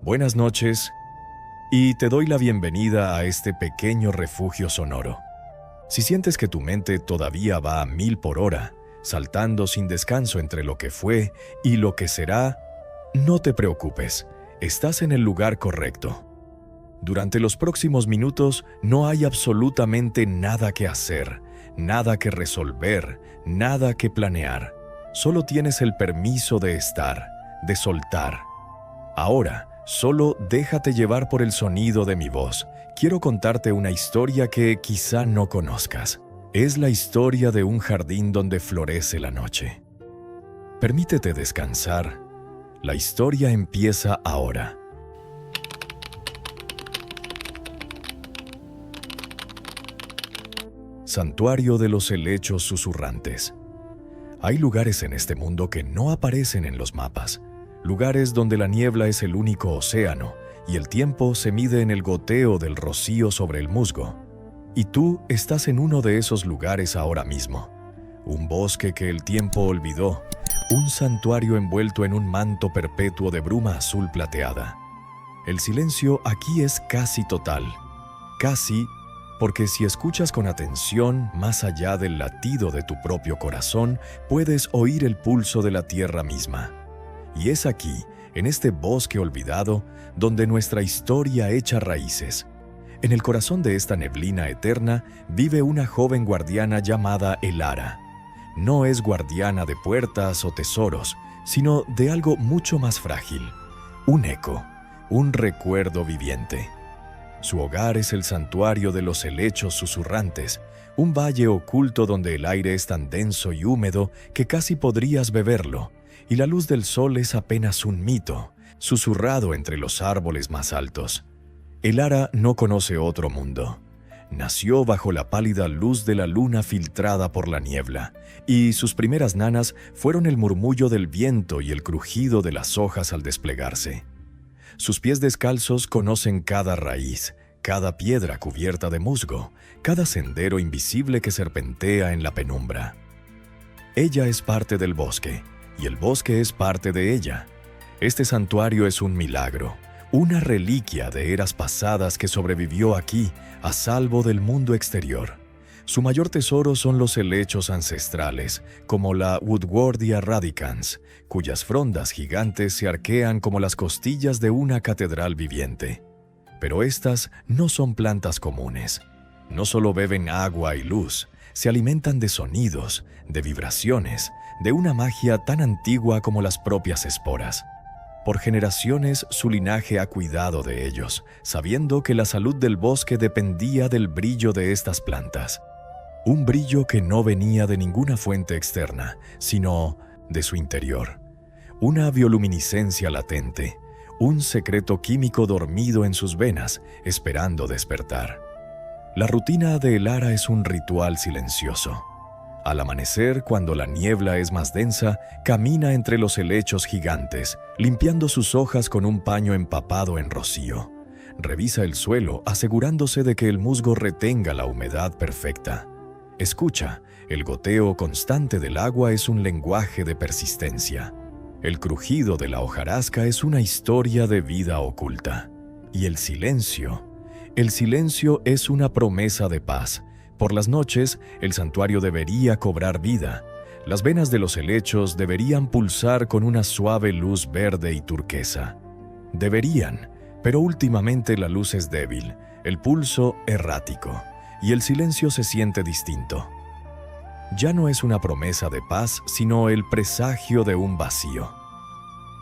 Buenas noches y te doy la bienvenida a este pequeño refugio sonoro. Si sientes que tu mente todavía va a 1000 por hora, saltando sin descanso entre lo que fue y lo que será, no te preocupes, estás en el lugar correcto. Durante los próximos minutos no hay absolutamente nada que hacer, nada que resolver, nada que planear. Solo tienes el permiso de estar, de soltar. Ahora, solo déjate llevar por el sonido de mi voz. Quiero contarte una historia que quizá no conozcas. Es la historia de un jardín donde florece la noche. Permítete descansar. La historia empieza ahora. Santuario de los helechos susurrantes. Hay lugares en este mundo que no aparecen en los mapas. Lugares donde la niebla es el único océano y el tiempo se mide en el goteo del rocío sobre el musgo. Y tú estás en uno de esos lugares ahora mismo. Un bosque que el tiempo olvidó. Un santuario envuelto en un manto perpetuo de bruma azul plateada. El silencio aquí es casi total. Casi, porque si escuchas con atención, más allá del latido de tu propio corazón, puedes oír el pulso de la tierra misma. Y es aquí, en este bosque olvidado, donde nuestra historia echa raíces. En el corazón de esta neblina eterna vive una joven guardiana llamada Elara. No es guardiana de puertas o tesoros, sino de algo mucho más frágil. Un eco, un recuerdo viviente. Su hogar es el santuario de los helechos susurrantes, un valle oculto donde el aire es tan denso y húmedo que casi podrías beberlo, y la luz del sol es apenas un mito, susurrado entre los árboles más altos. Elara no conoce otro mundo. Nació bajo la pálida luz de la luna filtrada por la niebla, y sus primeras nanas fueron el murmullo del viento y el crujido de las hojas al desplegarse. Sus pies descalzos conocen cada raíz, cada piedra cubierta de musgo, cada sendero invisible que serpentea en la penumbra. Ella es parte del bosque, y el bosque es parte de ella. Este santuario es un milagro, una reliquia de eras pasadas que sobrevivió aquí, a salvo del mundo exterior. Su mayor tesoro son los helechos ancestrales, como la Woodwardia radicans, cuyas frondas gigantes se arquean como las costillas de una catedral viviente. Pero estas no son plantas comunes. No solo beben agua y luz, se alimentan de sonidos, de vibraciones, de una magia tan antigua como las propias esporas. Por generaciones su linaje ha cuidado de ellos, sabiendo que la salud del bosque dependía del brillo de estas plantas. Un brillo que no venía de ninguna fuente externa, sino de su interior. Una bioluminiscencia latente, un secreto químico dormido en sus venas, esperando despertar. La rutina de Elara es un ritual silencioso. Al amanecer, cuando la niebla es más densa, camina entre los helechos gigantes, limpiando sus hojas con un paño empapado en rocío. Revisa el suelo, asegurándose de que el musgo retenga la humedad perfecta. Escucha, el goteo constante del agua es un lenguaje de persistencia. El crujido de la hojarasca es una historia de vida oculta. Y el silencio es una promesa de paz. Por las noches, el santuario debería cobrar vida. Las venas de los helechos deberían pulsar con una suave luz verde y turquesa. Deberían, pero últimamente la luz es débil, el pulso errático, y el silencio se siente distinto. Ya no es una promesa de paz, sino el presagio de un vacío.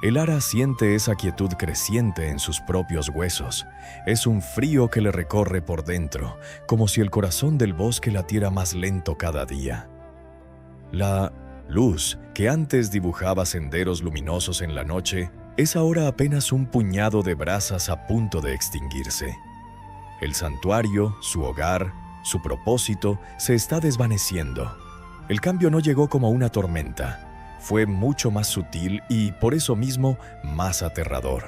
Elara siente esa quietud creciente en sus propios huesos. Es un frío que le recorre por dentro, como si el corazón del bosque latiera más lento cada día. La luz, que antes dibujaba senderos luminosos en la noche, es ahora apenas un puñado de brasas a punto de extinguirse. El santuario, su hogar, su propósito, se está desvaneciendo. El cambio no llegó como una tormenta. Fue mucho más sutil y, por eso mismo, más aterrador.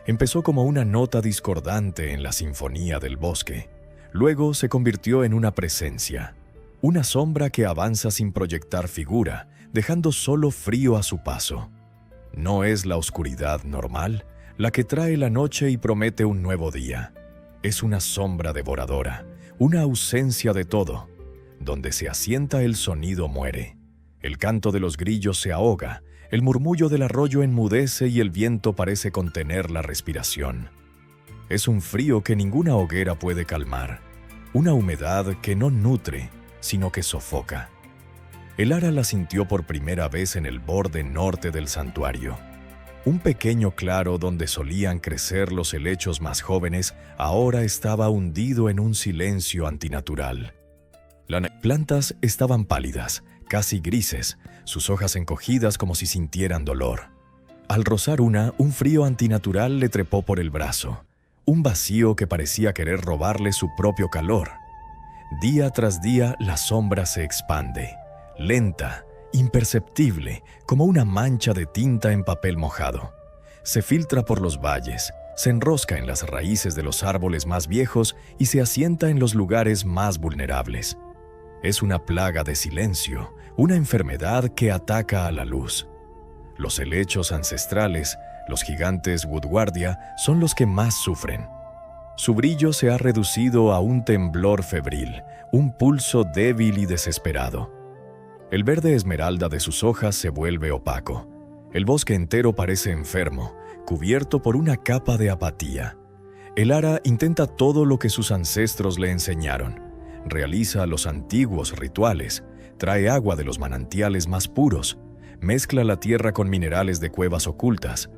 Empezó como una nota discordante en la sinfonía del bosque. Luego se convirtió en una presencia. Una sombra que avanza sin proyectar figura, dejando solo frío a su paso. No es la oscuridad normal. la que trae la noche y promete un nuevo día. Es una sombra devoradora, una ausencia de todo. Donde se asienta el sonido muere. El canto de los grillos se ahoga, el murmullo del arroyo enmudece y el viento parece contener la respiración. Es un frío que ninguna hoguera puede calmar, una humedad que no nutre, sino que sofoca. El Ara la sintió por primera vez en el borde norte del santuario. Un pequeño claro donde solían crecer los helechos más jóvenes ahora estaba hundido en un silencio antinatural. Las plantas estaban pálidas, casi grises, sus hojas encogidas como si sintieran dolor. Al rozar un frío antinatural le trepó por el brazo, un vacío que parecía querer robarle su propio calor. Día tras día la sombra se expande, lenta, imperceptible, como una mancha de tinta en papel mojado. Se filtra por los valles, se enrosca en las raíces de los árboles más viejos y se asienta en los lugares más vulnerables. Es una plaga de silencio, una enfermedad que ataca a la luz. Los helechos ancestrales, los gigantes Woodwardia, son los que más sufren. Su brillo se ha reducido a un temblor febril, un pulso débil y desesperado. El verde esmeralda de sus hojas se vuelve opaco. El bosque entero parece enfermo, cubierto por una capa de apatía. El Ara intenta todo lo que sus ancestros le enseñaron. Realiza los antiguos rituales, trae agua de los manantiales más puros, mezcla la tierra con minerales de cuevas ocultas.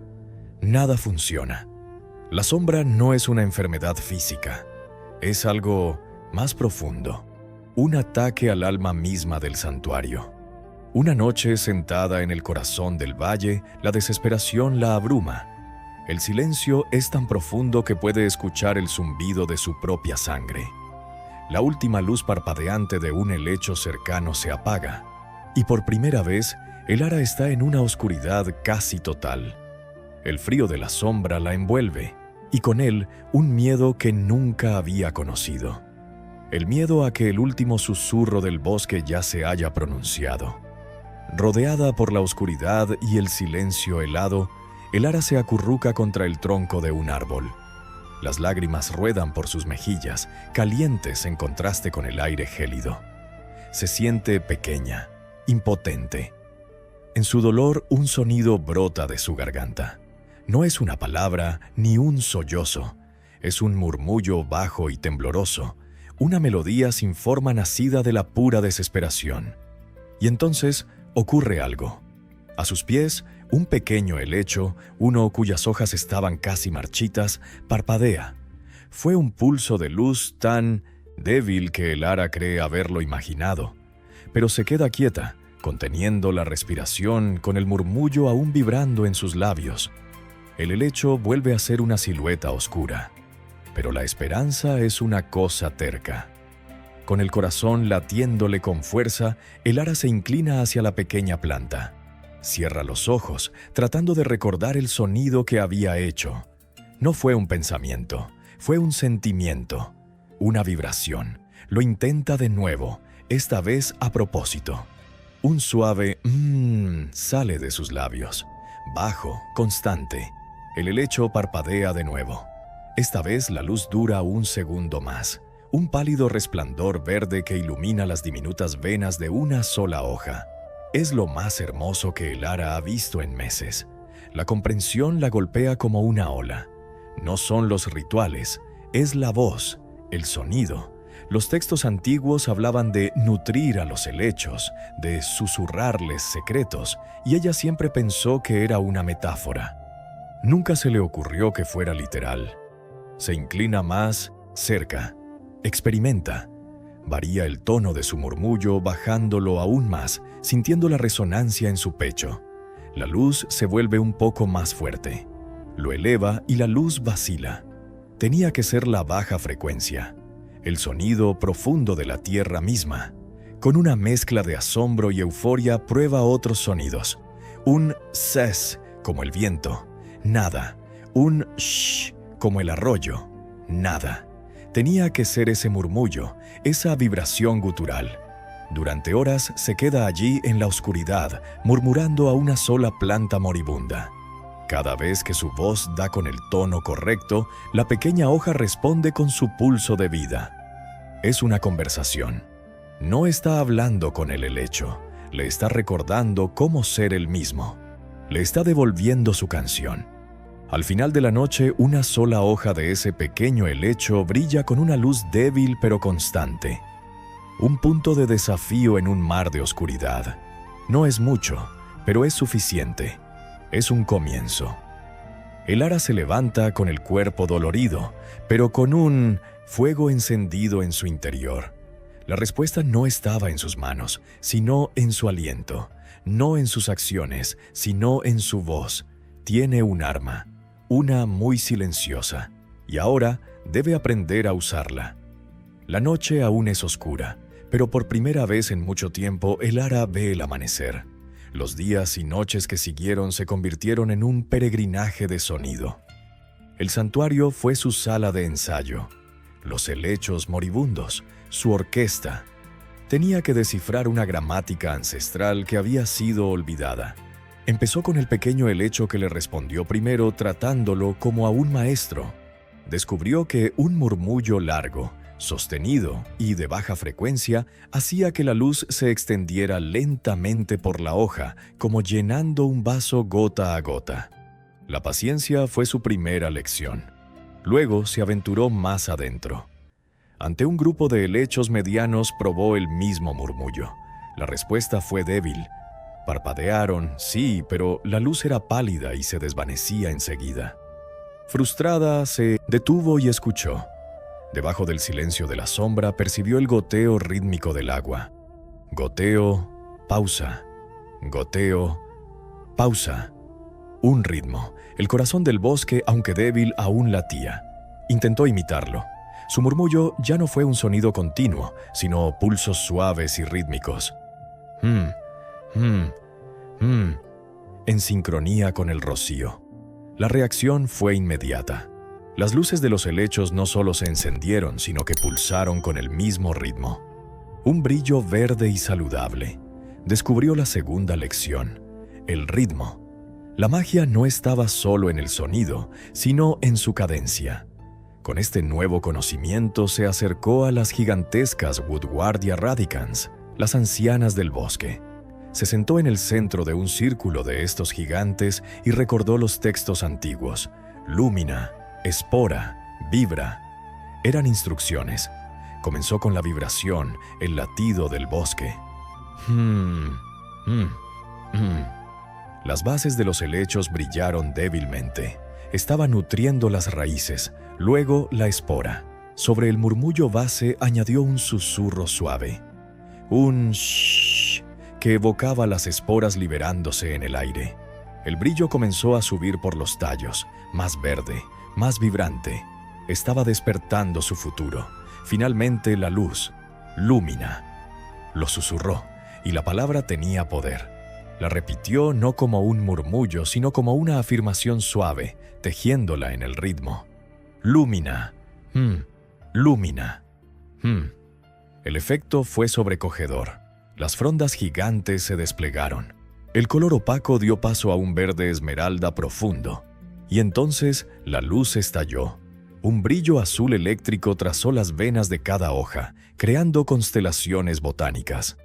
Nada funciona. La sombra no es una enfermedad física, es algo más profundo, un ataque al alma misma del santuario. Una noche, sentada en el corazón del valle, la desesperación la abruma. El silencio es tan profundo que puede escuchar el zumbido de su propia sangre. La última luz parpadeante de un helecho cercano se apaga, y por primera vez, el Ara está en una oscuridad casi total. El frío de la sombra la envuelve, y con él un miedo que nunca había conocido. El miedo a que el último susurro del bosque ya se haya pronunciado. Rodeada por la oscuridad y el silencio helado, el Ara se acurruca contra el tronco de un árbol. Las lágrimas ruedan por sus mejillas, calientes en contraste con el aire gélido. Se siente pequeña, impotente. En su dolor, un sonido brota de su garganta. No es una palabra ni un sollozo, es un murmullo bajo y tembloroso, una melodía sin forma nacida de la pura desesperación. Y entonces ocurre algo. A sus pies, un pequeño helecho, uno cuyas hojas estaban casi marchitas, parpadea. Fue un pulso de luz tan débil que el Ara cree haberlo imaginado, pero se queda quieta, conteniendo la respiración con el murmullo aún vibrando en sus labios. El helecho vuelve a ser una silueta oscura, pero la esperanza es una cosa terca. Con el corazón latiéndole con fuerza, el Ara se inclina hacia la pequeña planta. Cierra los ojos, tratando de recordar el sonido que había hecho. No fue un pensamiento, fue un sentimiento, una vibración. Lo intenta de nuevo, esta vez a propósito. Un suave sale de sus labios, bajo, constante. El helecho parpadea de nuevo. Esta vez la luz dura un segundo más, un pálido resplandor verde que ilumina las diminutas venas de una sola hoja. Es lo más hermoso que el Ara ha visto en meses. La comprensión la golpea como una ola. No son los rituales, es la voz, el sonido. Los textos antiguos hablaban de nutrir a los helechos, de susurrarles secretos, y ella siempre pensó que era una metáfora. Nunca se le ocurrió que fuera literal. Se inclina más, cerca, experimenta. Varía el tono de su murmullo, bajándolo aún más, sintiendo la resonancia en su pecho. La luz se vuelve un poco más fuerte. Lo eleva y la luz vacila. Tenía que ser la baja frecuencia, el sonido profundo de la tierra misma. Con una mezcla de asombro y euforia prueba otros sonidos. Un ses, como el viento. Nada. Un shh, como el arroyo. Nada. Tenía que ser ese murmullo, esa vibración gutural. Durante horas se queda allí en la oscuridad, murmurando a una sola planta moribunda. Cada vez que su voz da con el tono correcto, la pequeña hoja responde con su pulso de vida. Es una conversación. No está hablando con el helecho, le está recordando cómo ser él mismo. Le está devolviendo su canción. Al final de la noche, una sola hoja de ese pequeño helecho brilla con una luz débil pero constante. Un punto de desafío en un mar de oscuridad. No es mucho, pero es suficiente. Es un comienzo. El ara se levanta con el cuerpo dolorido, pero con un fuego encendido en su interior. La respuesta no estaba en sus manos, sino en su aliento. No en sus acciones, sino en su voz. Tiene un arma, una muy silenciosa, y ahora debe aprender a usarla. La noche aún es oscura, pero por primera vez en mucho tiempo el ara ve el amanecer. Los días y noches que siguieron se convirtieron en un peregrinaje de sonido. El santuario fue su sala de ensayo, los helechos moribundos, su orquesta. Tenía que descifrar una gramática ancestral que había sido olvidada. Empezó con el pequeño helecho que le respondió primero, tratándolo como a un maestro. Descubrió que un murmullo largo, sostenido y de baja frecuencia hacía que la luz se extendiera lentamente por la hoja, como llenando un vaso gota a gota. La paciencia fue su primera lección. Luego se aventuró más adentro. Ante un grupo de helechos medianos probó el mismo murmullo. La respuesta fue débil. Parpadearon, sí, pero la luz era pálida y se desvanecía enseguida. Frustrada, se detuvo y escuchó. Debajo del silencio de la sombra percibió el goteo rítmico del agua. Goteo, pausa. Goteo, pausa. Un ritmo. El corazón del bosque, aunque débil, aún latía. Intentó imitarlo. Su murmullo ya no fue un sonido continuo, sino pulsos suaves y rítmicos. En sincronía con el rocío. La reacción fue inmediata. Las luces de los helechos no solo se encendieron, sino que pulsaron con el mismo ritmo. Un brillo verde y saludable. Descubrió la segunda lección, el ritmo. La magia no estaba solo en el sonido, sino en su cadencia. Con este nuevo conocimiento se acercó a las gigantescas Woodwardia radicans, las ancianas del bosque. Se sentó en el centro de un círculo de estos gigantes y recordó los textos antiguos. Lumina, espora, vibra. Eran instrucciones. Comenzó con la vibración, el latido del bosque. Las bases de los helechos brillaron débilmente. Estaba nutriendo las raíces, luego la espora. Sobre el murmullo base añadió un susurro suave. Un shhh que evocaba las esporas liberándose en el aire. El brillo comenzó a subir por los tallos, más verde, más vibrante. Estaba despertando su futuro. Finalmente la luz, Lumina. Lo susurró, y la palabra tenía poder. La repitió no como un murmullo, sino como una afirmación suave, tejiéndola en el ritmo. Lumina. Lumina. El efecto fue sobrecogedor. Las frondas gigantes se desplegaron. El color opaco dio paso a un verde esmeralda profundo. Y entonces la luz estalló. Un brillo azul eléctrico trazó las venas de cada hoja, creando constelaciones botánicas.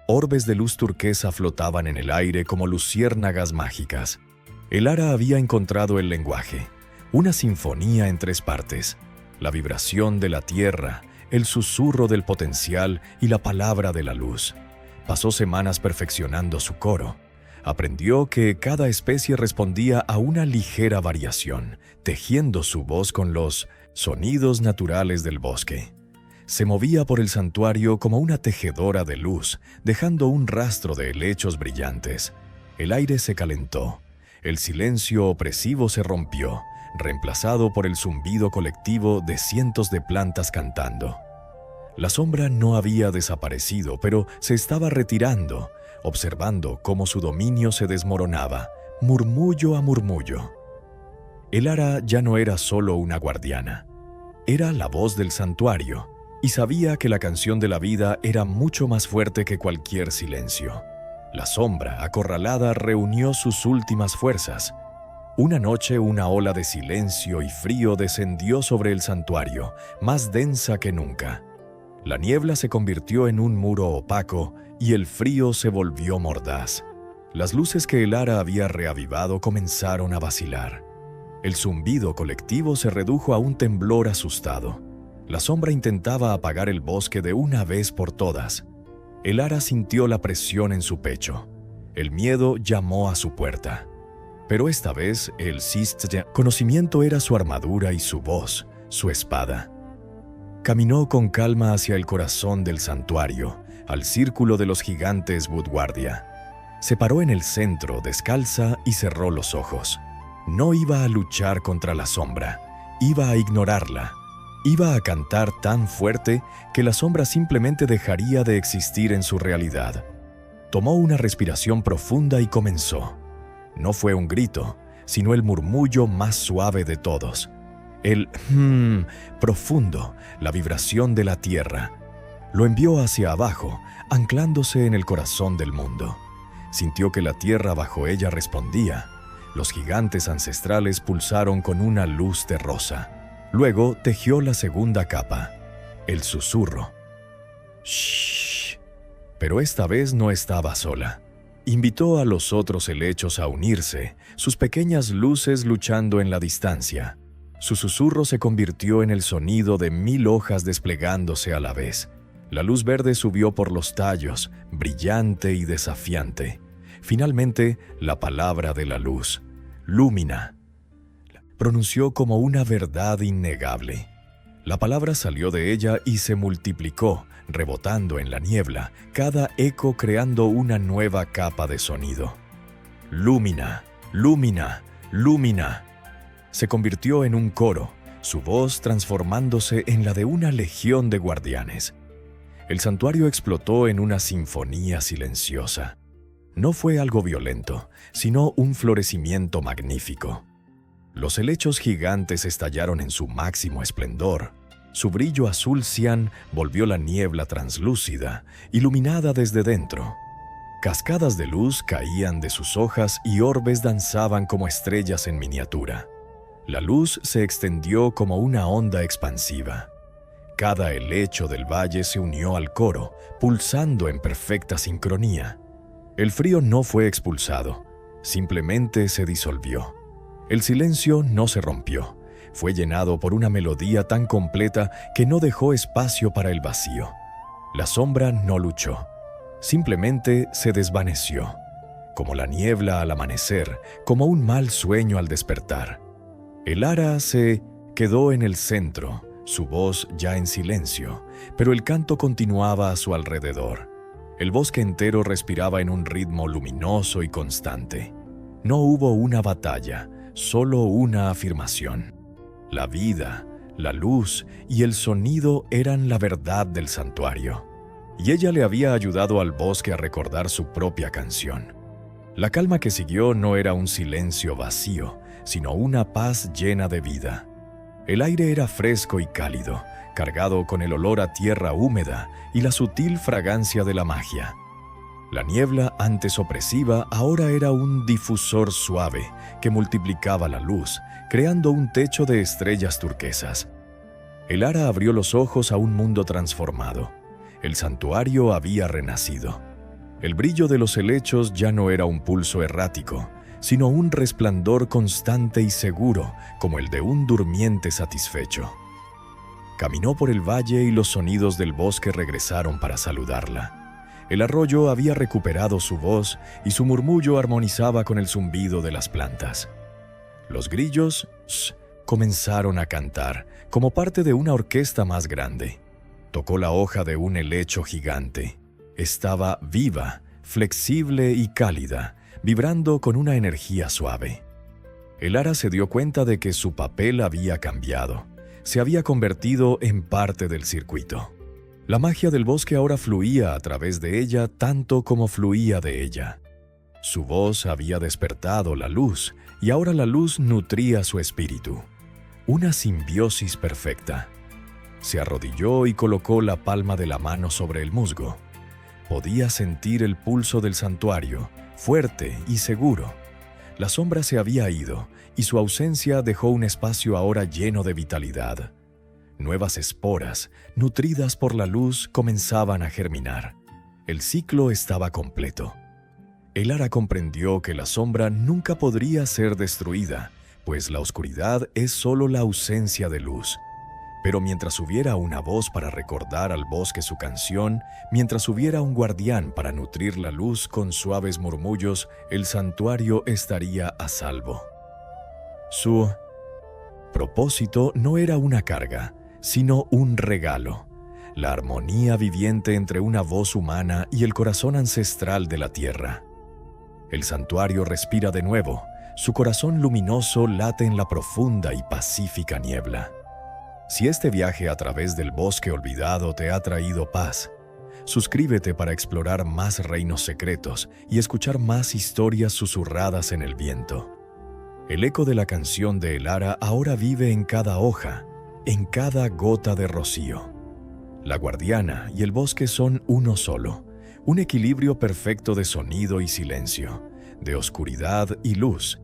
Orbes de luz turquesa flotaban en el aire como luciérnagas mágicas. El ara había encontrado el lenguaje, una sinfonía en 3 partes: la vibración de la tierra, el susurro del potencial y la palabra de la luz. Pasó semanas perfeccionando su coro. Aprendió que cada especie respondía a una ligera variación, tejiendo su voz con los sonidos naturales del bosque. Se movía por el santuario como una tejedora de luz, dejando un rastro de helechos brillantes. El aire se calentó. El silencio opresivo se rompió, reemplazado por el zumbido colectivo de cientos de plantas cantando. La sombra no había desaparecido, pero se estaba retirando, observando cómo su dominio se desmoronaba, murmullo a murmullo. El ara ya no era solo una guardiana. Era la voz del santuario, y sabía que la canción de la vida era mucho más fuerte que cualquier silencio. La sombra, acorralada, reunió sus últimas fuerzas. Una noche una ola de silencio y frío descendió sobre el santuario, más densa que nunca. La niebla se convirtió en un muro opaco y el frío se volvió mordaz. Las luces que el ara había reavivado comenzaron a vacilar. El zumbido colectivo se redujo a un temblor asustado. La sombra intentaba apagar el bosque de una vez por todas. El ara sintió la presión en su pecho. El miedo llamó a su puerta. Pero esta vez el conocimiento era su armadura y su voz, su espada. Caminó con calma hacia el corazón del santuario, al círculo de los gigantes Woodguardia. Se paró en el centro, descalza, y cerró los ojos. No iba a luchar contra la sombra, iba a ignorarla. Iba a cantar tan fuerte que la sombra simplemente dejaría de existir en su realidad. Tomó una respiración profunda y comenzó. No fue un grito, sino el murmullo más suave de todos. El profundo, la vibración de la tierra. Lo envió hacia abajo, anclándose en el corazón del mundo. Sintió que la tierra bajo ella respondía. Los gigantes ancestrales pulsaron con una luz de rosa. Luego tejió la segunda capa, el susurro. Shh. Pero esta vez no estaba sola. Invitó a los otros helechos a unirse, sus pequeñas luces luchando en la distancia. Su susurro se convirtió en el sonido de 1000 hojas desplegándose a la vez. La luz verde subió por los tallos, brillante y desafiante. Finalmente, la palabra de la luz, Lumina, pronunció como una verdad innegable. La palabra salió de ella y se multiplicó, rebotando en la niebla, cada eco creando una nueva capa de sonido. Lumina, Lumina, Lumina. Se convirtió en un coro, su voz transformándose en la de una legión de guardianes. El santuario explotó en una sinfonía silenciosa. No fue algo violento, sino un florecimiento magnífico. Los helechos gigantes estallaron en su máximo esplendor. Su brillo azul cian volvió la niebla translúcida, iluminada desde dentro. Cascadas de luz caían de sus hojas y orbes danzaban como estrellas en miniatura. La luz se extendió como una onda expansiva. Cada helecho del valle se unió al coro, pulsando en perfecta sincronía. El frío no fue expulsado, simplemente se disolvió. El silencio no se rompió, fue llenado por una melodía tan completa que no dejó espacio para el vacío. La sombra no luchó, simplemente se desvaneció, como la niebla al amanecer, como un mal sueño al despertar. El ara se quedó en el centro, su voz ya en silencio, pero el canto continuaba a su alrededor. El bosque entero respiraba en un ritmo luminoso y constante. No hubo una batalla, solo una afirmación. La vida, la luz y el sonido eran la verdad del santuario. Y ella le había ayudado al bosque a recordar su propia canción. La calma que siguió no era un silencio vacío, sino una paz llena de vida. El aire era fresco y cálido, cargado con el olor a tierra húmeda y la sutil fragancia de la magia. La niebla, antes opresiva, ahora era un difusor suave que multiplicaba la luz, creando un techo de estrellas turquesas. El ara abrió los ojos a un mundo transformado. El santuario había renacido. El brillo de los helechos ya no era un pulso errático, sino un resplandor constante y seguro, como el de un durmiente satisfecho. Caminó por el valle y los sonidos del bosque regresaron para saludarla. El arroyo había recuperado su voz y su murmullo armonizaba con el zumbido de las plantas. Los grillos comenzaron a cantar, como parte de una orquesta más grande. Tocó la hoja de un helecho gigante. Estaba viva, flexible y cálida, vibrando con una energía suave. El ara se dio cuenta de que su papel había cambiado. Se había convertido en parte del circuito. La magia del bosque ahora fluía a través de ella tanto como fluía de ella. Su voz había despertado la luz y ahora la luz nutría su espíritu. Una simbiosis perfecta. Se arrodilló y colocó la palma de la mano sobre el musgo. Podía sentir el pulso del santuario, fuerte y seguro. La sombra se había ido, y su ausencia dejó un espacio ahora lleno de vitalidad. Nuevas esporas, nutridas por la luz, comenzaban a germinar. El ciclo estaba completo. Elara comprendió que la sombra nunca podría ser destruida, pues la oscuridad es solo la ausencia de luz. Pero mientras hubiera una voz para recordar al bosque su canción, mientras hubiera un guardián para nutrir la luz con suaves murmullos, el santuario estaría a salvo. Su propósito no era una carga, sino un regalo, la armonía viviente entre una voz humana y el corazón ancestral de la tierra. El santuario respira de nuevo, su corazón luminoso late en la profunda y pacífica niebla. Si este viaje a través del bosque olvidado te ha traído paz, suscríbete para explorar más reinos secretos y escuchar más historias susurradas en el viento. El eco de la canción de Elara ahora vive en cada hoja, en cada gota de rocío. La guardiana y el bosque son uno solo, un equilibrio perfecto de sonido y silencio, de oscuridad y luz.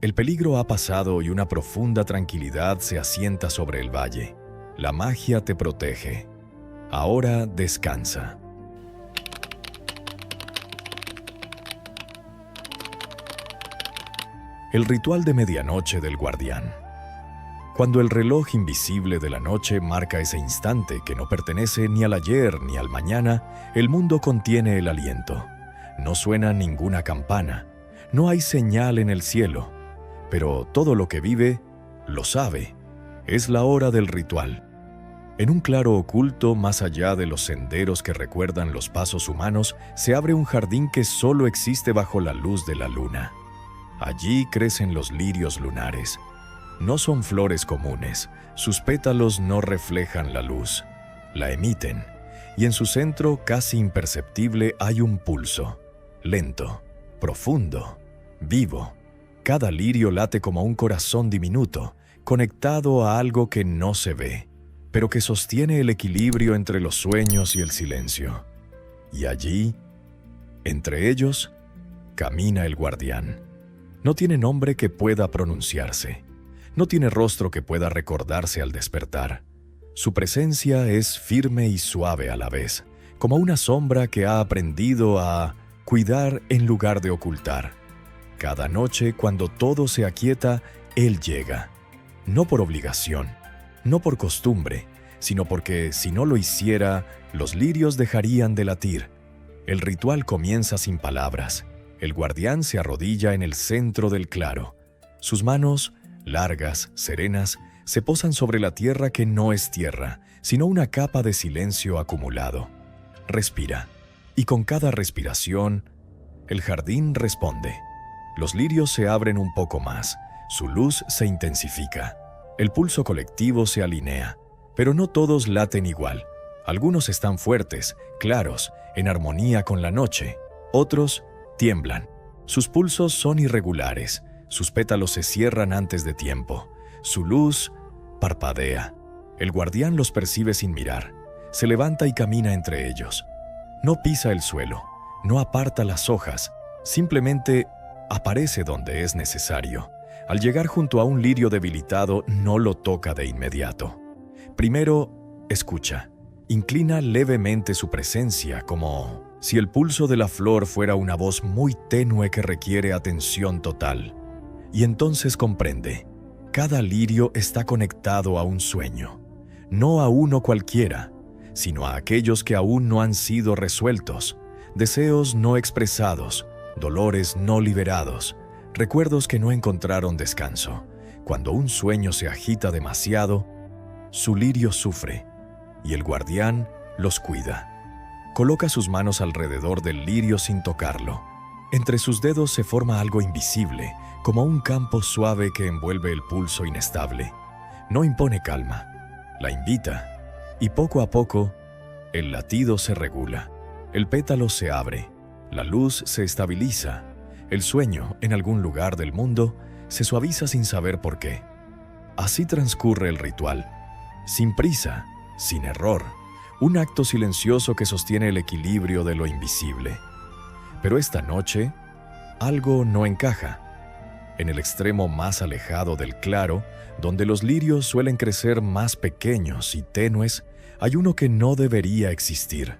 El peligro ha pasado y una profunda tranquilidad se asienta sobre el valle. La magia te protege. Ahora descansa. El ritual de medianoche del guardián. Cuando el reloj invisible de la noche marca ese instante que no pertenece ni al ayer ni al mañana, el mundo contiene el aliento. No suena ninguna campana, no hay señal en el cielo. Pero todo lo que vive, lo sabe. Es la hora del ritual. En un claro oculto, más allá de los senderos que recuerdan los pasos humanos, se abre un jardín que solo existe bajo la luz de la luna. Allí crecen los lirios lunares. No son flores comunes. Sus pétalos no reflejan la luz. La emiten. Y en su centro, casi imperceptible, hay un pulso. Lento, profundo, vivo. Cada lirio late como un corazón diminuto, conectado a algo que no se ve, pero que sostiene el equilibrio entre los sueños y el silencio. Y allí, entre ellos, camina el guardián. No tiene nombre que pueda pronunciarse. No tiene rostro que pueda recordarse al despertar. Su presencia es firme y suave a la vez, como una sombra que ha aprendido a cuidar en lugar de ocultar. Cada noche, cuando todo se aquieta, Él llega. No por obligación, no por costumbre, sino porque, si no lo hiciera, los lirios dejarían de latir. El ritual comienza sin palabras. El guardián se arrodilla en el centro del claro. Sus manos, largas, serenas, se posan sobre la tierra que no es tierra, sino una capa de silencio acumulado. Respira, y con cada respiración, el jardín responde. Los lirios se abren un poco más, su luz se intensifica. El pulso colectivo se alinea, pero no todos laten igual. Algunos están fuertes, claros, en armonía con la noche. Otros tiemblan. Sus pulsos son irregulares, sus pétalos se cierran antes de tiempo. Su luz parpadea. El guardián los percibe sin mirar. Se levanta y camina entre ellos. No pisa el suelo, no aparta las hojas, simplemente aparece donde es necesario. Al llegar junto a un lirio debilitado, no lo toca de inmediato. Primero, escucha. Inclina levemente su presencia, como si el pulso de la flor fuera una voz muy tenue que requiere atención total. Y entonces comprende. Cada lirio está conectado a un sueño. No a uno cualquiera, sino a aquellos que aún no han sido resueltos. Deseos no expresados, dolores no liberados, recuerdos que no encontraron descanso. Cuando un sueño se agita demasiado, su lirio sufre, y el guardián los cuida. Coloca sus manos alrededor del lirio sin tocarlo. Entre sus dedos se forma algo invisible, como un campo suave que envuelve el pulso inestable. No impone calma, la invita, y poco a poco, el latido se regula. El pétalo se abre, la luz se estabiliza, el sueño, en algún lugar del mundo, se suaviza sin saber por qué. Así transcurre el ritual, sin prisa, sin error, un acto silencioso que sostiene el equilibrio de lo invisible. Pero esta noche, algo no encaja. En el extremo más alejado del claro, donde los lirios suelen crecer más pequeños y tenues, hay uno que no debería existir.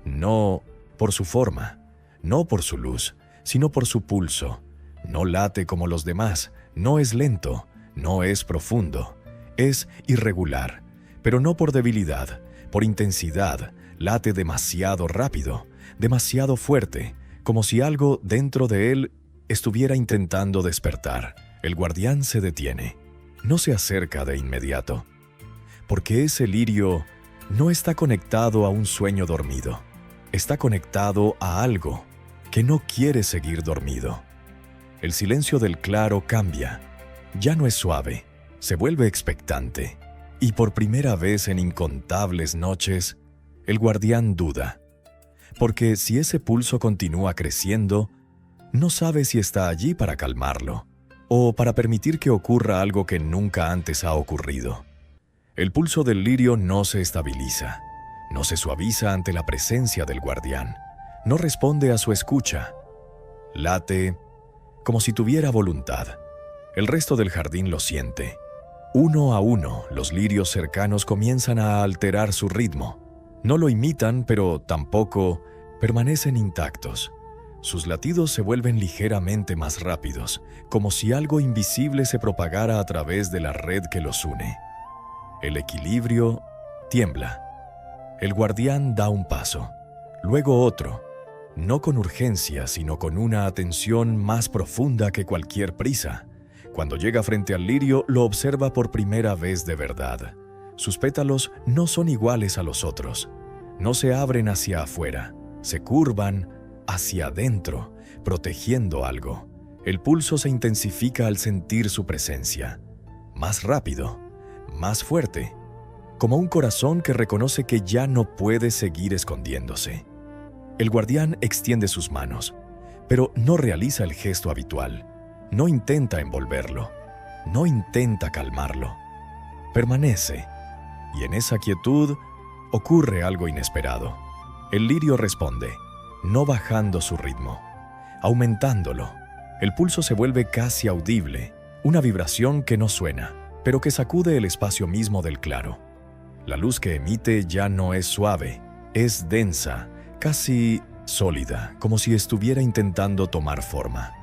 No por su forma, no por su luz, sino por su pulso. No late como los demás, no es lento, no es profundo, es irregular, pero no por debilidad, por intensidad, late demasiado rápido, demasiado fuerte, como si algo dentro de él estuviera intentando despertar. El guardián se detiene, no se acerca de inmediato, porque ese lirio no está conectado a un sueño dormido, está conectado a algo que no quiere seguir dormido. El silencio del claro cambia, ya no es suave, se vuelve expectante, y por primera vez en incontables noches, el guardián duda, porque si ese pulso continúa creciendo, no sabe si está allí para calmarlo, o para permitir que ocurra algo que nunca antes ha ocurrido. El pulso del lirio no se estabiliza, no se suaviza ante la presencia del guardián, no responde a su escucha. Late como si tuviera voluntad. El resto del jardín lo siente. Uno a uno, los lirios cercanos comienzan a alterar su ritmo. No lo imitan, pero tampoco permanecen intactos. Sus latidos se vuelven ligeramente más rápidos, como si algo invisible se propagara a través de la red que los une. El equilibrio tiembla. El guardián da un paso, luego otro, no con urgencia, sino con una atención más profunda que cualquier prisa. Cuando llega frente al lirio, lo observa por primera vez de verdad. Sus pétalos no son iguales a los otros. No se abren hacia afuera, se curvan hacia adentro, protegiendo algo. El pulso se intensifica al sentir su presencia. Más rápido, más fuerte, como un corazón que reconoce que ya no puede seguir escondiéndose. El guardián extiende sus manos, pero no realiza el gesto habitual. No intenta envolverlo, no intenta calmarlo. Permanece, y en esa quietud ocurre algo inesperado. El lirio responde, no bajando su ritmo, aumentándolo. El pulso se vuelve casi audible, una vibración que no suena, pero que sacude el espacio mismo del claro. La luz que emite ya no es suave, es densa, casi sólida, como si estuviera intentando tomar forma.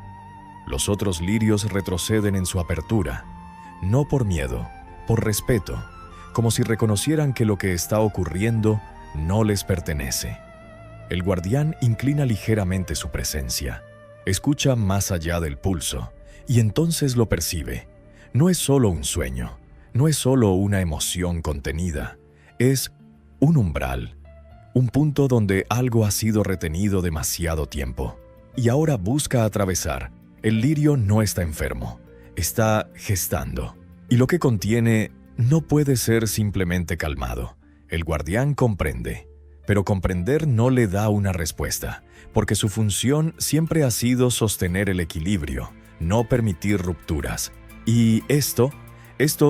Los otros lirios retroceden en su apertura, no por miedo, por respeto, como si reconocieran que lo que está ocurriendo no les pertenece. El guardián inclina ligeramente su presencia, escucha más allá del pulso, y entonces lo percibe. No es solo un sueño, no es solo una emoción contenida, es un umbral, un punto donde algo ha sido retenido demasiado tiempo, y ahora busca atravesar. El lirio no está enfermo, está gestando, y lo que contiene no puede ser simplemente calmado. El guardián comprende, pero comprender no le da una respuesta, porque su función siempre ha sido sostener el equilibrio, no permitir rupturas. Y esto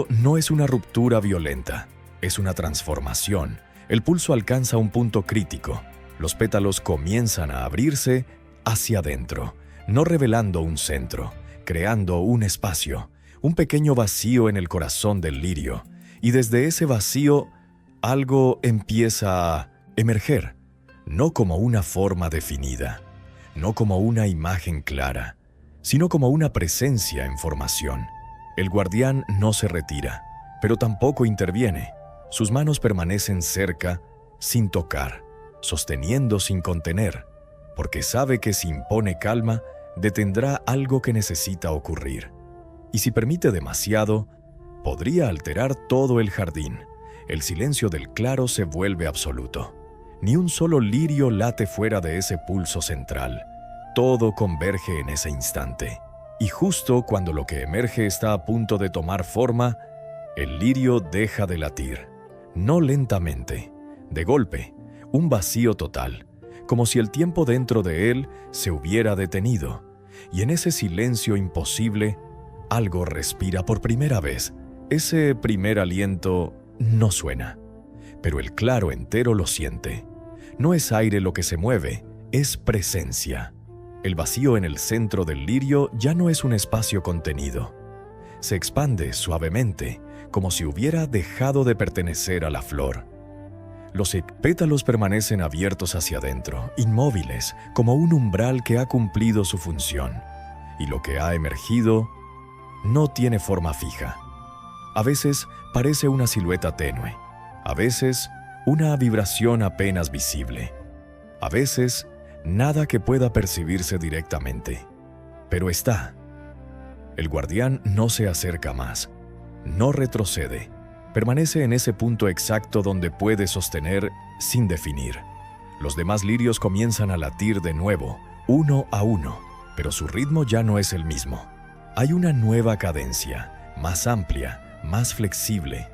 no es una ruptura violenta, es una transformación. El pulso alcanza un punto crítico. Los pétalos comienzan a abrirse hacia adentro, no revelando un centro, creando un espacio, un pequeño vacío en el corazón del lirio. Y desde ese vacío, algo empieza a emerger, no como una forma definida, no como una imagen clara, sino como una presencia en formación. El guardián no se retira, pero tampoco interviene. Sus manos permanecen cerca, sin tocar, sosteniendo sin contener, porque sabe que si impone calma, detendrá algo que necesita ocurrir. Y si permite demasiado, podría alterar todo el jardín. El silencio del claro se vuelve absoluto. Ni un solo lirio late fuera de ese pulso central. Todo converge en ese instante. Y justo cuando lo que emerge está a punto de tomar forma, el lirio deja de latir. No lentamente, de golpe, un vacío total, como si el tiempo dentro de él se hubiera detenido. Y en ese silencio imposible, algo respira por primera vez. Ese primer aliento no suena, pero el claro entero lo siente. No es aire lo que se mueve, es presencia. El vacío en el centro del lirio ya no es un espacio contenido. Se expande suavemente, como si hubiera dejado de pertenecer a la flor. Los pétalos permanecen abiertos hacia adentro, inmóviles, como un umbral que ha cumplido su función, y lo que ha emergido no tiene forma fija. A veces parece una silueta tenue, a veces una vibración apenas visible, a veces nada que pueda percibirse directamente. Pero está. El guardián no se acerca más, no retrocede, permanece en ese punto exacto donde puede sostener sin definir. Los demás lirios comienzan a latir de nuevo, uno a uno, pero su ritmo ya no es el mismo. Hay una nueva cadencia, más amplia, más flexible,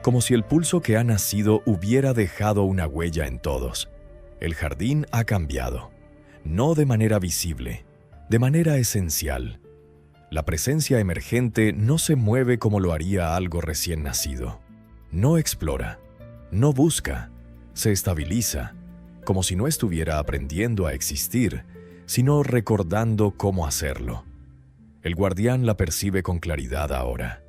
como si el pulso que ha nacido hubiera dejado una huella en todos. El jardín ha cambiado, no de manera visible, de manera esencial. La presencia emergente no se mueve como lo haría algo recién nacido. No explora, no busca, se estabiliza, como si no estuviera aprendiendo a existir, sino recordando cómo hacerlo. El guardián la percibe con claridad ahora.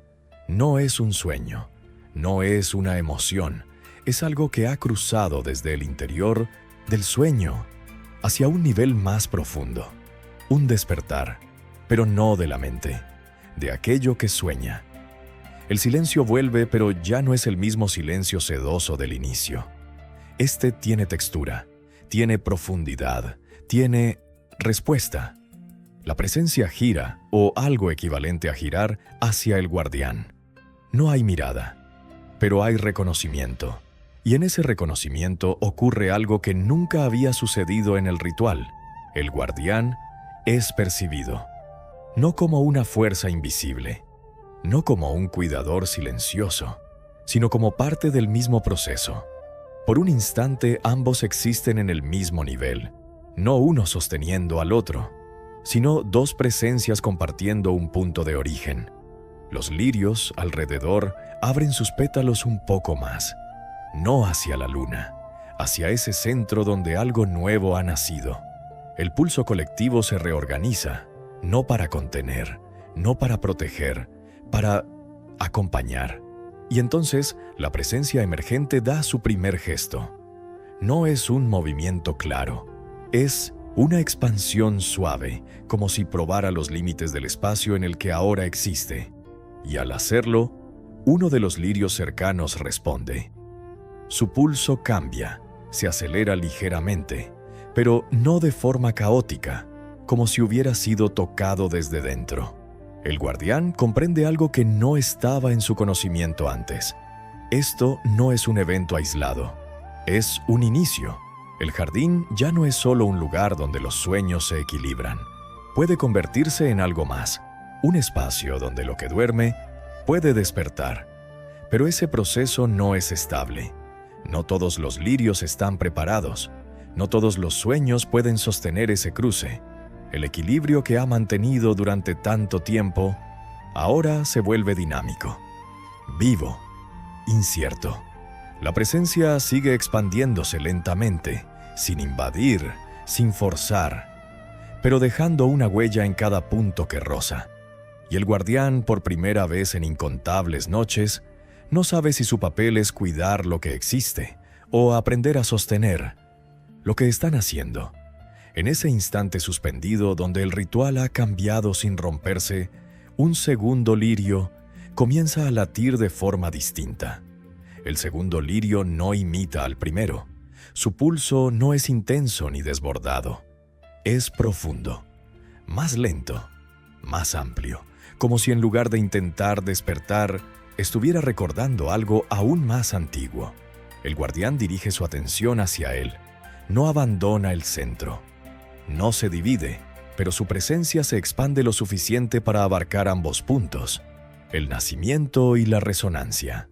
No es un sueño, no es una emoción, es algo que ha cruzado desde el interior del sueño hacia un nivel más profundo, un despertar, pero no de la mente, de aquello que sueña. El silencio vuelve, pero ya no es el mismo silencio sedoso del inicio. Este tiene textura, tiene profundidad, tiene respuesta. La presencia gira, o algo equivalente a girar, hacia el guardián. No hay mirada, pero hay reconocimiento. Y en ese reconocimiento ocurre algo que nunca había sucedido en el ritual. El guardián es percibido, no como una fuerza invisible, no como un cuidador silencioso, sino como parte del mismo proceso. Por un instante ambos existen en el mismo nivel, no uno sosteniendo al otro, sino dos presencias compartiendo un punto de origen. Los lirios alrededor abren sus pétalos un poco más, no hacia la luna, hacia ese centro donde algo nuevo ha nacido. El pulso colectivo se reorganiza, no para contener, no para proteger, para acompañar. Y entonces la presencia emergente da su primer gesto. No es un movimiento claro, es una expansión suave, como si probara los límites del espacio en el que ahora existe. Y al hacerlo, uno de los lirios cercanos responde. Su pulso cambia, se acelera ligeramente, pero no de forma caótica, como si hubiera sido tocado desde dentro. El guardián comprende algo que no estaba en su conocimiento antes. Esto no es un evento aislado, es un inicio. El jardín ya no es solo un lugar donde los sueños se equilibran. Puede convertirse en algo más, un espacio donde lo que duerme puede despertar. Pero ese proceso no es estable. No todos los lirios están preparados. No todos los sueños pueden sostener ese cruce. El equilibrio que ha mantenido durante tanto tiempo, ahora se vuelve dinámico, vivo, incierto. La presencia sigue expandiéndose lentamente, sin invadir, sin forzar, pero dejando una huella en cada punto que roza. Y el guardián, por primera vez en incontables noches, no sabe si su papel es cuidar lo que existe o aprender a sostener lo que están haciendo. En ese instante suspendido donde el ritual ha cambiado sin romperse, un segundo lirio comienza a latir de forma distinta. El segundo lirio no imita al primero. Su pulso no es intenso ni desbordado. Es profundo, más lento, más amplio, como si en lugar de intentar despertar, estuviera recordando algo aún más antiguo. El guardián dirige su atención hacia él. No abandona el centro. No se divide, pero su presencia se expande lo suficiente para abarcar ambos puntos, el nacimiento y la resonancia.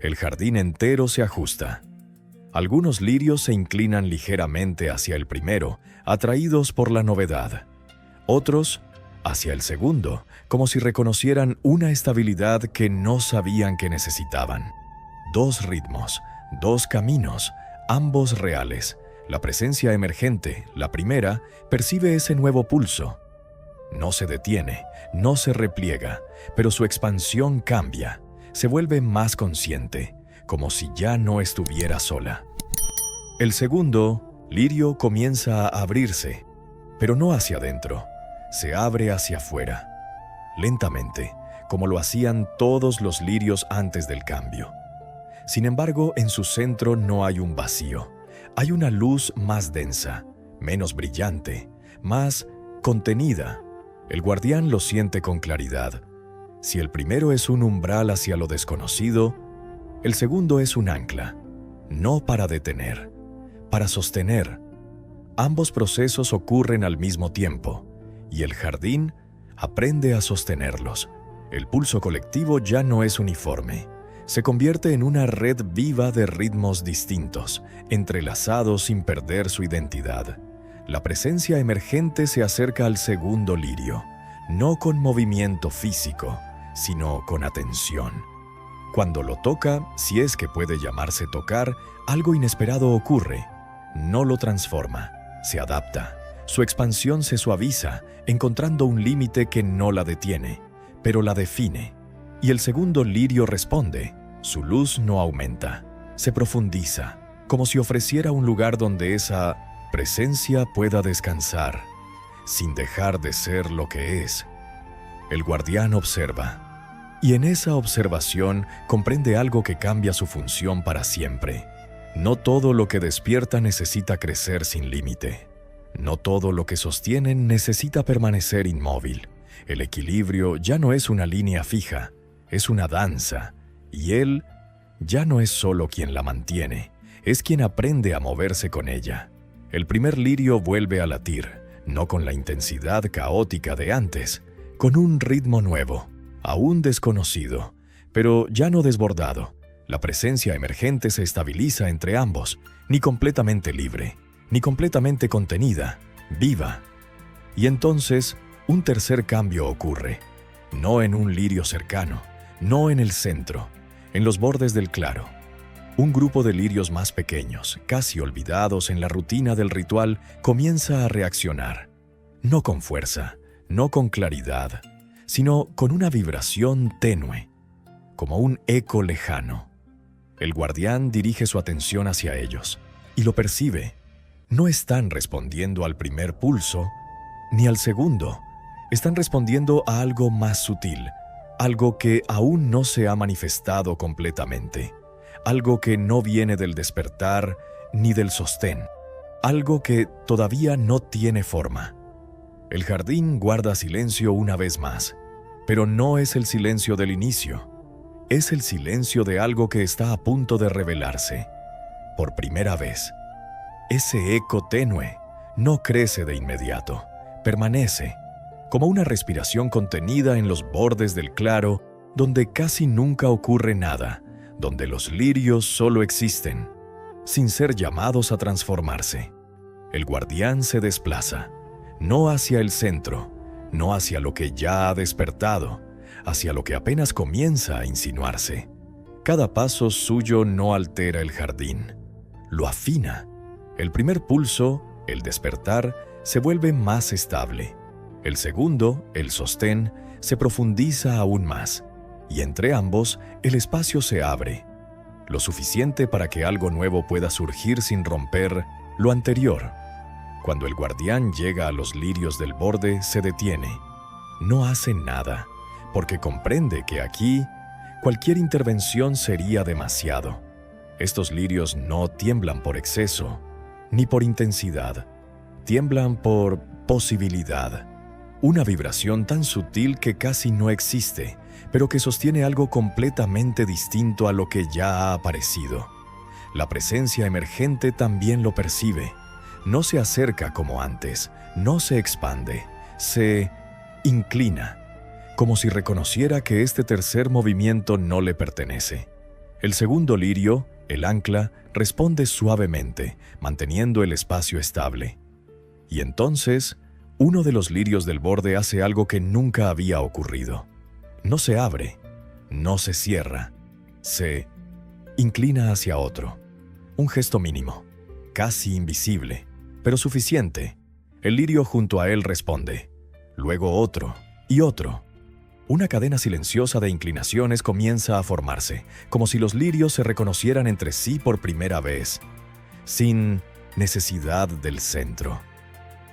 El jardín entero se ajusta. Algunos lirios se inclinan ligeramente hacia el primero, atraídos por la novedad. Otros, hacia el segundo, como si reconocieran una estabilidad que no sabían que necesitaban. Dos ritmos, dos caminos, ambos reales, La presencia emergente, la primera, percibe ese nuevo pulso. No se detiene, no se repliega, pero su expansión cambia, se vuelve más consciente, como si ya no estuviera sola. El segundo, lirio, comienza a abrirse, pero no hacia adentro, se abre hacia afuera, lentamente, como lo hacían todos los lirios antes del cambio. Sin embargo, en su centro no hay un vacío, hay una luz más densa, menos brillante, más contenida. El guardián lo siente con claridad. Si el primero es un umbral hacia lo desconocido, el segundo es un ancla, no para detener, para sostener. Ambos procesos ocurren al mismo tiempo, y el jardín aprende a sostenerlos. El pulso colectivo ya no es uniforme. Se convierte en una red viva de ritmos distintos, entrelazados sin perder su identidad. La presencia emergente se acerca al segundo lirio, no con movimiento físico, sino con atención. Cuando lo toca, si es que puede llamarse tocar, algo inesperado ocurre. No lo transforma, se adapta. Su expansión se suaviza, encontrando un límite que no la detiene, pero la define. Y el segundo lirio responde. Su luz no aumenta, se profundiza, como si ofreciera un lugar donde esa presencia pueda descansar, sin dejar de ser lo que es. El guardián observa, y en esa observación comprende algo que cambia su función para siempre. No todo lo que despierta necesita crecer sin límite. No todo lo que sostiene necesita permanecer inmóvil. El equilibrio ya no es una línea fija, es una danza, y él ya no es solo quien la mantiene, es quien aprende a moverse con ella. El primer lirio vuelve a latir, no con la intensidad caótica de antes, con un ritmo nuevo, aún desconocido, pero ya no desbordado. La presencia emergente se estabiliza entre ambos, ni completamente libre, ni completamente contenida, viva. Y entonces, un tercer cambio ocurre, no en un lirio cercano, no en el centro, en los bordes del claro. Un grupo de lirios más pequeños, casi olvidados en la rutina del ritual, comienza a reaccionar, no con fuerza, no con claridad, sino con una vibración tenue, como un eco lejano. El guardián dirige su atención hacia ellos, y lo percibe. No están respondiendo al primer pulso, ni al segundo. Están respondiendo a algo más sutil, algo que aún no se ha manifestado completamente, algo que no viene del despertar ni del sostén, algo que todavía no tiene forma. El jardín guarda silencio una vez más, pero no es el silencio del inicio, es el silencio de algo que está a punto de revelarse. Por primera vez, ese eco tenue no crece de inmediato, permanece, como una respiración contenida en los bordes del claro, donde casi nunca ocurre nada, donde los lirios solo existen, sin ser llamados a transformarse. El guardián se desplaza, no hacia el centro, no hacia lo que ya ha despertado, hacia lo que apenas comienza a insinuarse. Cada paso suyo no altera el jardín, lo afina. El primer pulso, el despertar, se vuelve más estable. El segundo, el sostén, se profundiza aún más, y entre ambos el espacio se abre, lo suficiente para que algo nuevo pueda surgir sin romper lo anterior. Cuando el guardián llega a los lirios del borde, se detiene. No hace nada, porque comprende que aquí cualquier intervención sería demasiado. Estos lirios no tiemblan por exceso, ni por intensidad. Tiemblan por posibilidad. Una vibración tan sutil que casi no existe, pero que sostiene algo completamente distinto a lo que ya ha aparecido. La presencia emergente también lo percibe. No se acerca como antes, no se expande, se inclina, como si reconociera que este tercer movimiento no le pertenece. El segundo lirio, el ancla, responde suavemente, manteniendo el espacio estable. Y entonces, uno de los lirios del borde hace algo que nunca había ocurrido. No se abre, no se cierra, se inclina hacia otro. Un gesto mínimo, casi invisible, pero suficiente. El lirio junto a él responde. Luego otro y otro. Una cadena silenciosa de inclinaciones comienza a formarse, como si los lirios se reconocieran entre sí por primera vez, sin necesidad del centro.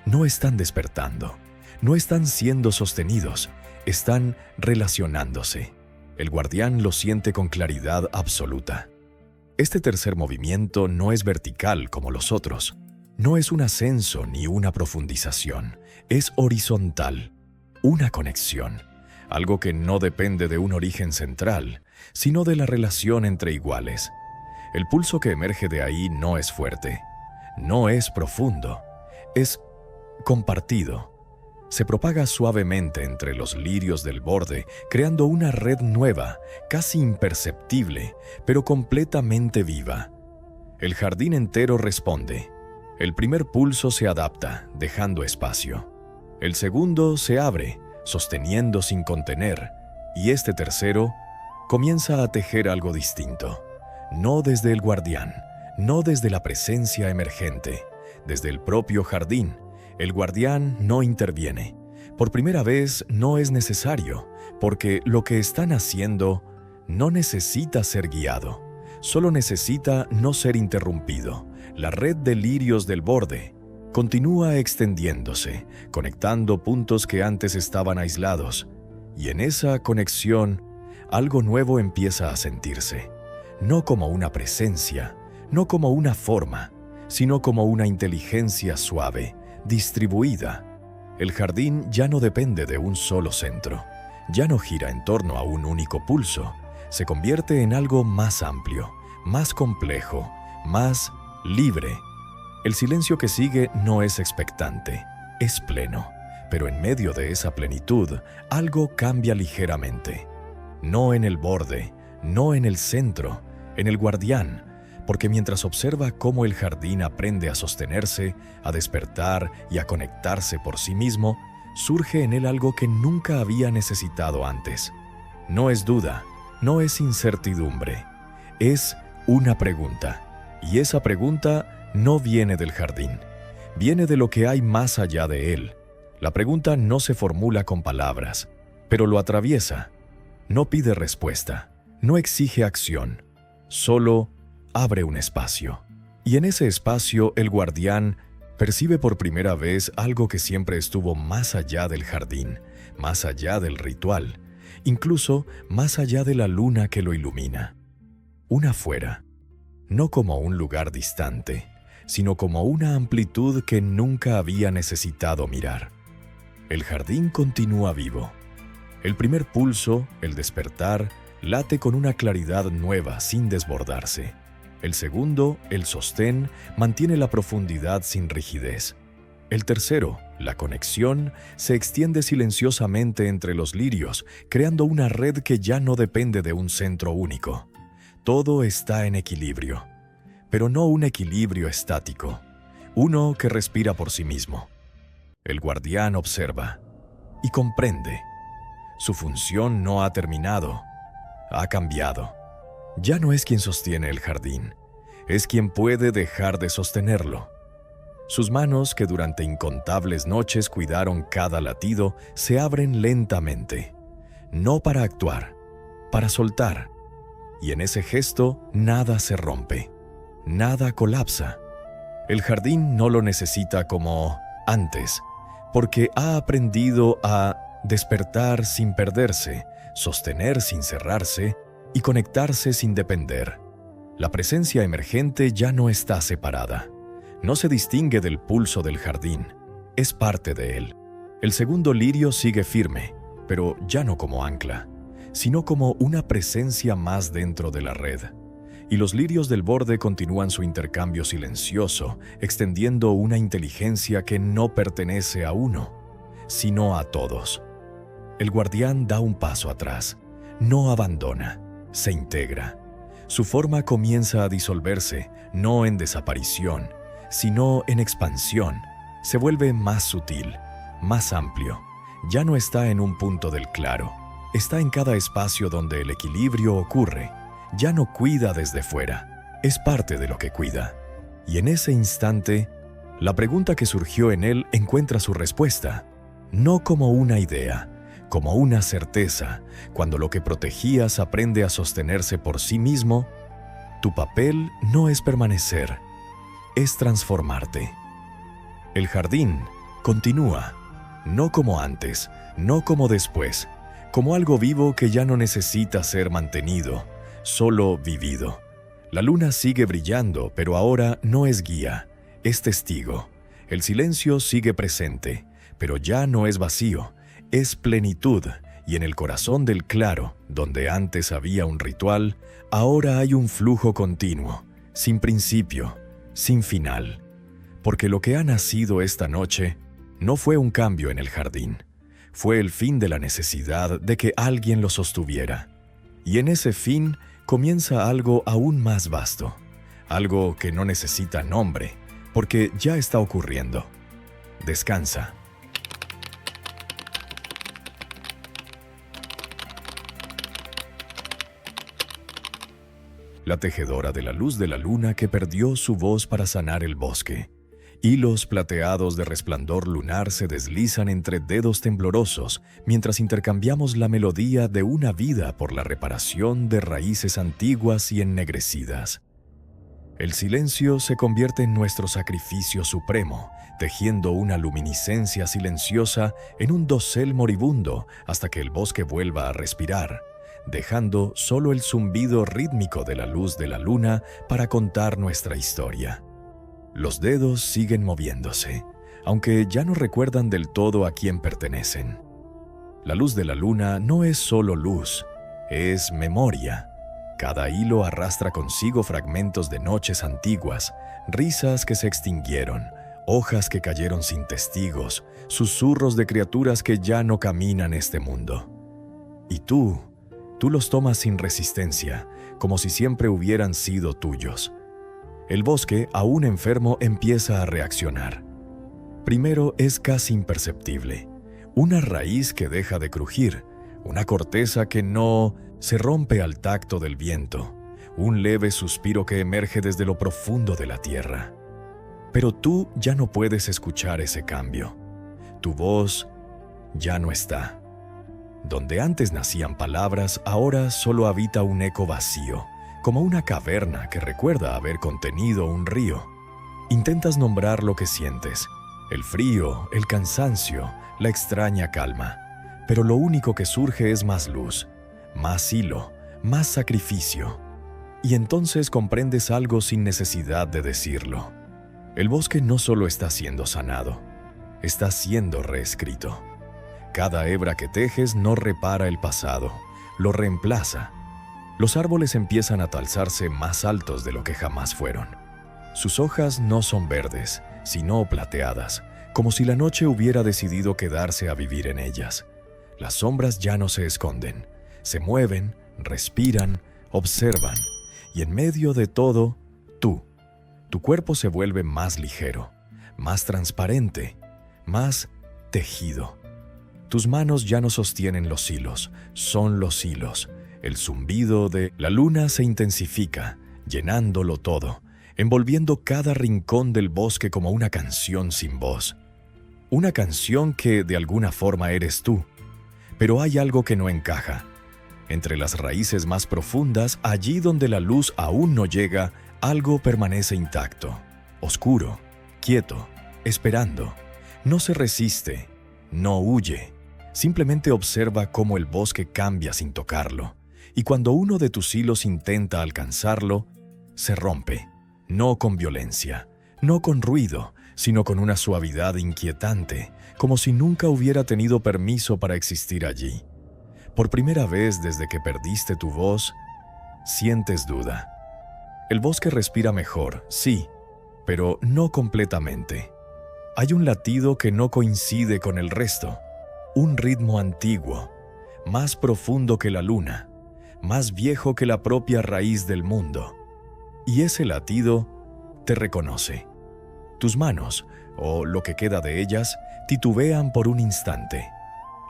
No están despertando, no están siendo sostenidos, están relacionándose. El guardián lo siente con claridad absoluta. Este tercer movimiento no es vertical como los otros. No es un ascenso ni una profundización. Es horizontal, una conexión. Algo que no depende de un origen central, sino de la relación entre iguales. El pulso que emerge de ahí no es fuerte, no es profundo, es compartido. Se propaga suavemente entre los lirios del borde, creando una red nueva, casi imperceptible, pero completamente viva. El jardín entero responde. El primer pulso se adapta, dejando espacio. El segundo se abre, sosteniendo sin contener, y este tercero comienza a tejer algo distinto. No desde el guardián, no desde la presencia emergente, desde el propio jardín. El guardián no interviene. Por primera vez no es necesario, porque lo que están haciendo no necesita ser guiado, solo necesita no ser interrumpido. La red de lirios del borde continúa extendiéndose, conectando puntos que antes estaban aislados, y en esa conexión algo nuevo empieza a sentirse, no como una presencia, no como una forma, sino como una inteligencia suave, distribuida. El jardín ya no depende de un solo centro, ya no gira en torno a un único pulso, se convierte en algo más amplio, más complejo, más libre. El silencio que sigue no es expectante, es pleno, pero en medio de esa plenitud, algo cambia ligeramente. No en el borde, no en el centro, en el guardián, porque mientras observa cómo el jardín aprende a sostenerse, a despertar y a conectarse por sí mismo, surge en él algo que nunca había necesitado antes. No es duda, no es incertidumbre, es una pregunta, y esa pregunta no viene del jardín, viene de lo que hay más allá de él. La pregunta no se formula con palabras, pero lo atraviesa. No pide respuesta, no exige acción, solo abre un espacio. Y en ese espacio el guardián percibe por primera vez algo que siempre estuvo más allá del jardín, más allá del ritual, incluso más allá de la luna que lo ilumina. Un afuera, no como un lugar distante, sino como una amplitud que nunca había necesitado mirar. El jardín continúa vivo. El primer pulso, el despertar, late con una claridad nueva sin desbordarse. El segundo, el sostén, mantiene la profundidad sin rigidez. El tercero, la conexión, se extiende silenciosamente entre los lirios, creando una red que ya no depende de un centro único. Todo está en equilibrio, pero no un equilibrio estático, uno que respira por sí mismo. El guardián observa y comprende. Su función no ha terminado, ha cambiado. Ya no es quien sostiene el jardín, es quien puede dejar de sostenerlo. Sus manos, que durante incontables noches cuidaron cada latido, se abren lentamente, no para actuar, para soltar. Y en ese gesto nada se rompe, nada colapsa. El jardín no lo necesita como antes, porque ha aprendido a despertar sin perderse, sostener sin cerrarse y conectarse sin depender. La presencia emergente ya no está separada. No se distingue del pulso del jardín. Es parte de él. El segundo lirio sigue firme, pero ya no como ancla, sino como una presencia más dentro de la red. Y los lirios del borde continúan su intercambio silencioso, extendiendo una inteligencia que no pertenece a uno, sino a todos. El guardián da un paso atrás, no abandona, se integra. Su forma comienza a disolverse, no en desaparición, sino en expansión. Se vuelve más sutil, más amplio. Ya no está en un punto del claro, está en cada espacio donde el equilibrio ocurre. Ya no cuida desde fuera, es parte de lo que cuida. Y en ese instante, la pregunta que surgió en él encuentra su respuesta, no como una idea, como una certeza. Cuando lo que protegías aprende a sostenerse por sí mismo, tu papel no es permanecer, es transformarte. El jardín continúa, no como antes, no como después, como algo vivo que ya no necesita ser mantenido, solo vivido. La luna sigue brillando, pero ahora no es guía, es testigo. El silencio sigue presente, pero ya no es vacío, es plenitud, y en el corazón del claro, donde antes había un ritual, ahora hay un flujo continuo, sin principio, sin final. Porque lo que ha nacido esta noche no fue un cambio en el jardín, fue el fin de la necesidad de que alguien lo sostuviera. Y en ese fin comienza algo aún más vasto, algo que no necesita nombre, porque ya está ocurriendo. Descansa. La tejedora de la luz de la luna que perdió su voz para sanar el bosque. Hilos plateados de resplandor lunar se deslizan entre dedos temblorosos mientras intercambiamos la melodía de una vida por la reparación de raíces antiguas y ennegrecidas. El silencio se convierte en nuestro sacrificio supremo, tejiendo una luminiscencia silenciosa en un dosel moribundo hasta que el bosque vuelva a respirar, dejando solo el zumbido rítmico de la luz de la luna para contar nuestra historia. Los dedos siguen moviéndose, aunque ya no recuerdan del todo a quién pertenecen. La luz de la luna no es solo luz, es memoria. Cada hilo arrastra consigo fragmentos de noches antiguas, risas que se extinguieron, hojas que cayeron sin testigos, susurros de criaturas que ya no caminan este mundo. Y tú los tomas sin resistencia, como si siempre hubieran sido tuyos. El bosque, aún enfermo, empieza a reaccionar. Primero es casi imperceptible. Una raíz que deja de crujir, una corteza que no se rompe al tacto del viento, un leve suspiro que emerge desde lo profundo de la tierra. Pero tú ya no puedes escuchar ese cambio. Tu voz ya no está. Donde antes nacían palabras, ahora solo habita un eco vacío, como una caverna que recuerda haber contenido un río. Intentas nombrar lo que sientes, el frío, el cansancio, la extraña calma, pero lo único que surge es más luz, más hilo, más sacrificio. Y entonces comprendes algo sin necesidad de decirlo. El bosque no solo está siendo sanado, está siendo reescrito. Cada hebra que tejes no repara el pasado, lo reemplaza. Los árboles empiezan a alzarse más altos de lo que jamás fueron. Sus hojas no son verdes, sino plateadas, como si la noche hubiera decidido quedarse a vivir en ellas. Las sombras ya no se esconden, se mueven, respiran, observan, y en medio de todo, tu cuerpo se vuelve más ligero, más transparente, más tejido. Tus manos ya no sostienen los hilos, son los hilos. El zumbido de la luna se intensifica, llenándolo todo, envolviendo cada rincón del bosque como una canción sin voz. Una canción que de alguna forma eres tú. Pero hay algo que no encaja. Entre las raíces más profundas, allí donde la luz aún no llega, algo permanece intacto, oscuro, quieto, esperando. No se resiste, no huye. Simplemente observa cómo el bosque cambia sin tocarlo. Y cuando uno de tus hilos intenta alcanzarlo, se rompe, no con violencia, no con ruido, sino con una suavidad inquietante, como si nunca hubiera tenido permiso para existir allí. Por primera vez desde que perdiste tu voz, sientes duda. El bosque respira mejor, sí, pero no completamente. Hay un latido que no coincide con el resto, un ritmo antiguo, más profundo que la luna, más viejo que la propia raíz del mundo. Y ese latido te reconoce. Tus manos, o lo que queda de ellas, titubean por un instante.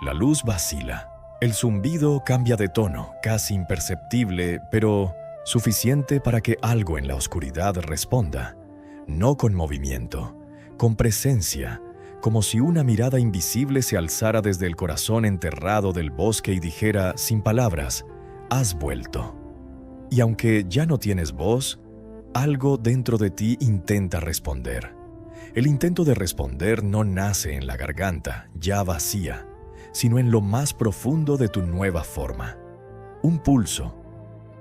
La luz vacila. El zumbido cambia de tono, casi imperceptible, pero suficiente para que algo en la oscuridad responda. no con movimiento, con presencia, como si una mirada invisible se alzara desde el corazón enterrado del bosque y dijera, sin palabras, has vuelto. Y aunque ya no tienes voz, algo dentro de ti intenta responder. El intento de responder no nace en la garganta, ya vacía, sino en lo más profundo de tu nueva forma. Un pulso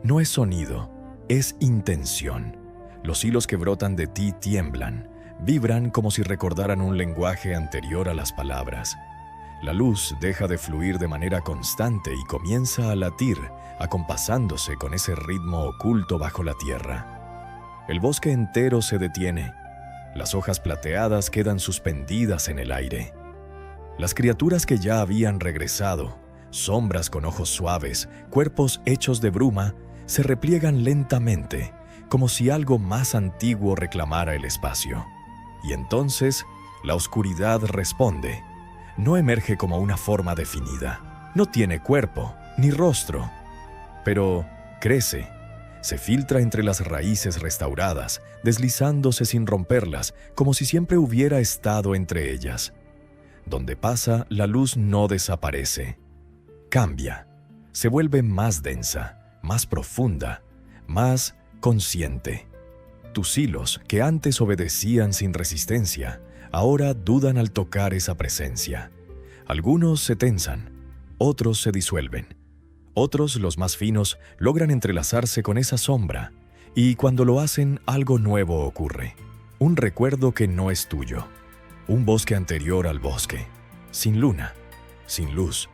no es sonido, es intención. Los hilos que brotan de ti tiemblan, vibran como si recordaran un lenguaje anterior a las palabras. La luz deja de fluir de manera constante y comienza a latir, acompasándose con ese ritmo oculto bajo la tierra. El bosque entero se detiene. Las hojas plateadas quedan suspendidas en el aire. Las criaturas que ya habían regresado, sombras con ojos suaves, cuerpos hechos de bruma, se repliegan lentamente, como si algo más antiguo reclamara el espacio. Y entonces, la oscuridad responde. No emerge como una forma definida. No tiene cuerpo, ni rostro. Pero crece. Se filtra entre las raíces restauradas, deslizándose sin romperlas, como si siempre hubiera estado entre ellas. Donde pasa, la luz no desaparece. Cambia. Se vuelve más densa, más profunda, más consciente. Tus hilos, que antes obedecían sin resistencia, ahora dudan al tocar esa presencia. Algunos se tensan, otros se disuelven. Otros, los más finos, logran entrelazarse con esa sombra, y cuando lo hacen, algo nuevo ocurre. Un recuerdo que no es tuyo. Un bosque anterior al bosque. Sin luna, sin luz.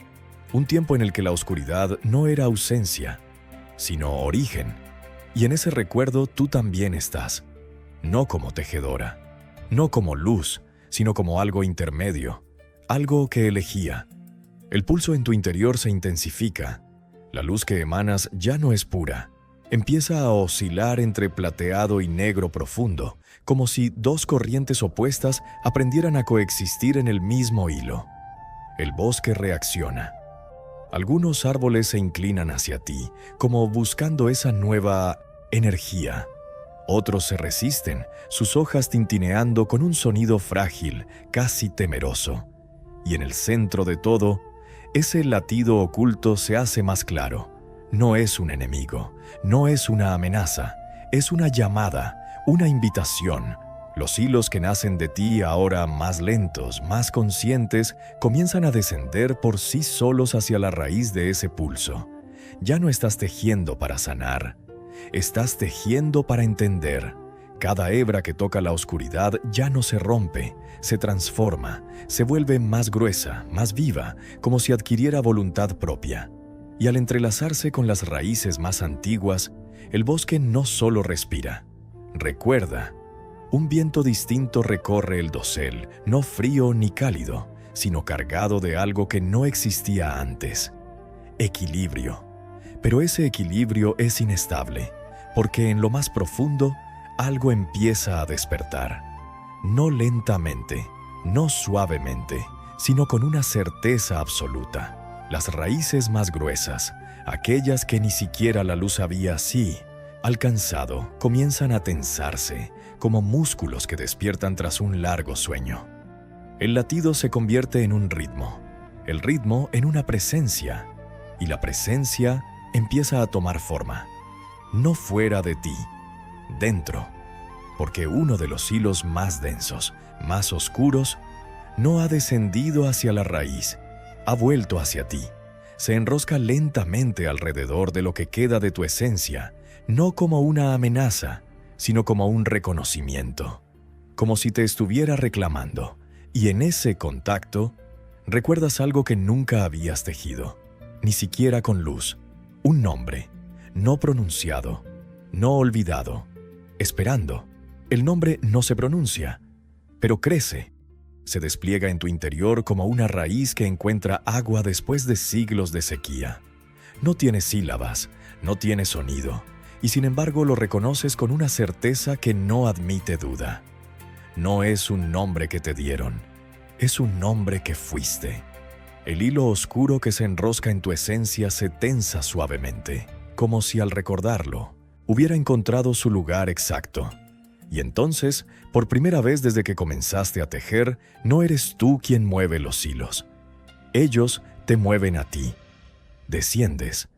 Un tiempo en el que la oscuridad no era ausencia, sino origen. Y en ese recuerdo tú también estás. No como tejedora, no como luz, sino como algo intermedio, algo que elegía. El pulso en tu interior se intensifica. La luz que emanas ya no es pura. Empieza a oscilar entre plateado y negro profundo, como si dos corrientes opuestas aprendieran a coexistir en el mismo hilo. El bosque reacciona. Algunos árboles se inclinan hacia ti, como buscando esa nueva energía. Otros se resisten, sus hojas tintineando con un sonido frágil, casi temeroso. Y en el centro de todo, ese latido oculto se hace más claro. No es un enemigo, no es una amenaza, es una llamada, una invitación. Los hilos que nacen de ti ahora más lentos, más conscientes, comienzan a descender por sí solos hacia la raíz de ese pulso. Ya no estás tejiendo para sanar. Estás tejiendo para entender. Cada hebra que toca la oscuridad ya no se rompe, se transforma, se vuelve más gruesa, más viva, como si adquiriera voluntad propia. Y al entrelazarse con las raíces más antiguas, el bosque no solo respira, recuerda. Un viento distinto recorre el dosel, no frío ni cálido, sino cargado de algo que no existía antes. Equilibrio. Pero ese equilibrio es inestable, porque en lo más profundo, algo empieza a despertar. No lentamente, no suavemente, sino con una certeza absoluta. Las raíces más gruesas, aquellas que ni siquiera la luz había alcanzado, comienzan a tensarse, como músculos que despiertan tras un largo sueño. El latido se convierte en un ritmo, el ritmo en una presencia, y la presencia empieza a tomar forma, no fuera de ti, dentro, porque uno de los hilos más densos, más oscuros, no ha descendido hacia la raíz, ha vuelto hacia ti, se enrosca lentamente alrededor de lo que queda de tu esencia, no como una amenaza, sino como un reconocimiento, como si te estuviera reclamando, y en ese contacto recuerdas algo que nunca habías tejido, ni siquiera con luz, un nombre, no pronunciado, no olvidado, esperando. El nombre no se pronuncia, pero crece. Se despliega en tu interior como una raíz que encuentra agua después de siglos de sequía. No tiene sílabas, no tiene sonido, y sin embargo lo reconoces con una certeza que no admite duda. No es un nombre que te dieron, es un nombre que fuiste. El hilo oscuro que se enrosca en tu esencia se tensa suavemente, como si al recordarlo, hubiera encontrado su lugar exacto. Y entonces, por primera vez desde que comenzaste a tejer, no eres tú quien mueve los hilos. Ellos te mueven a ti. Desciendes,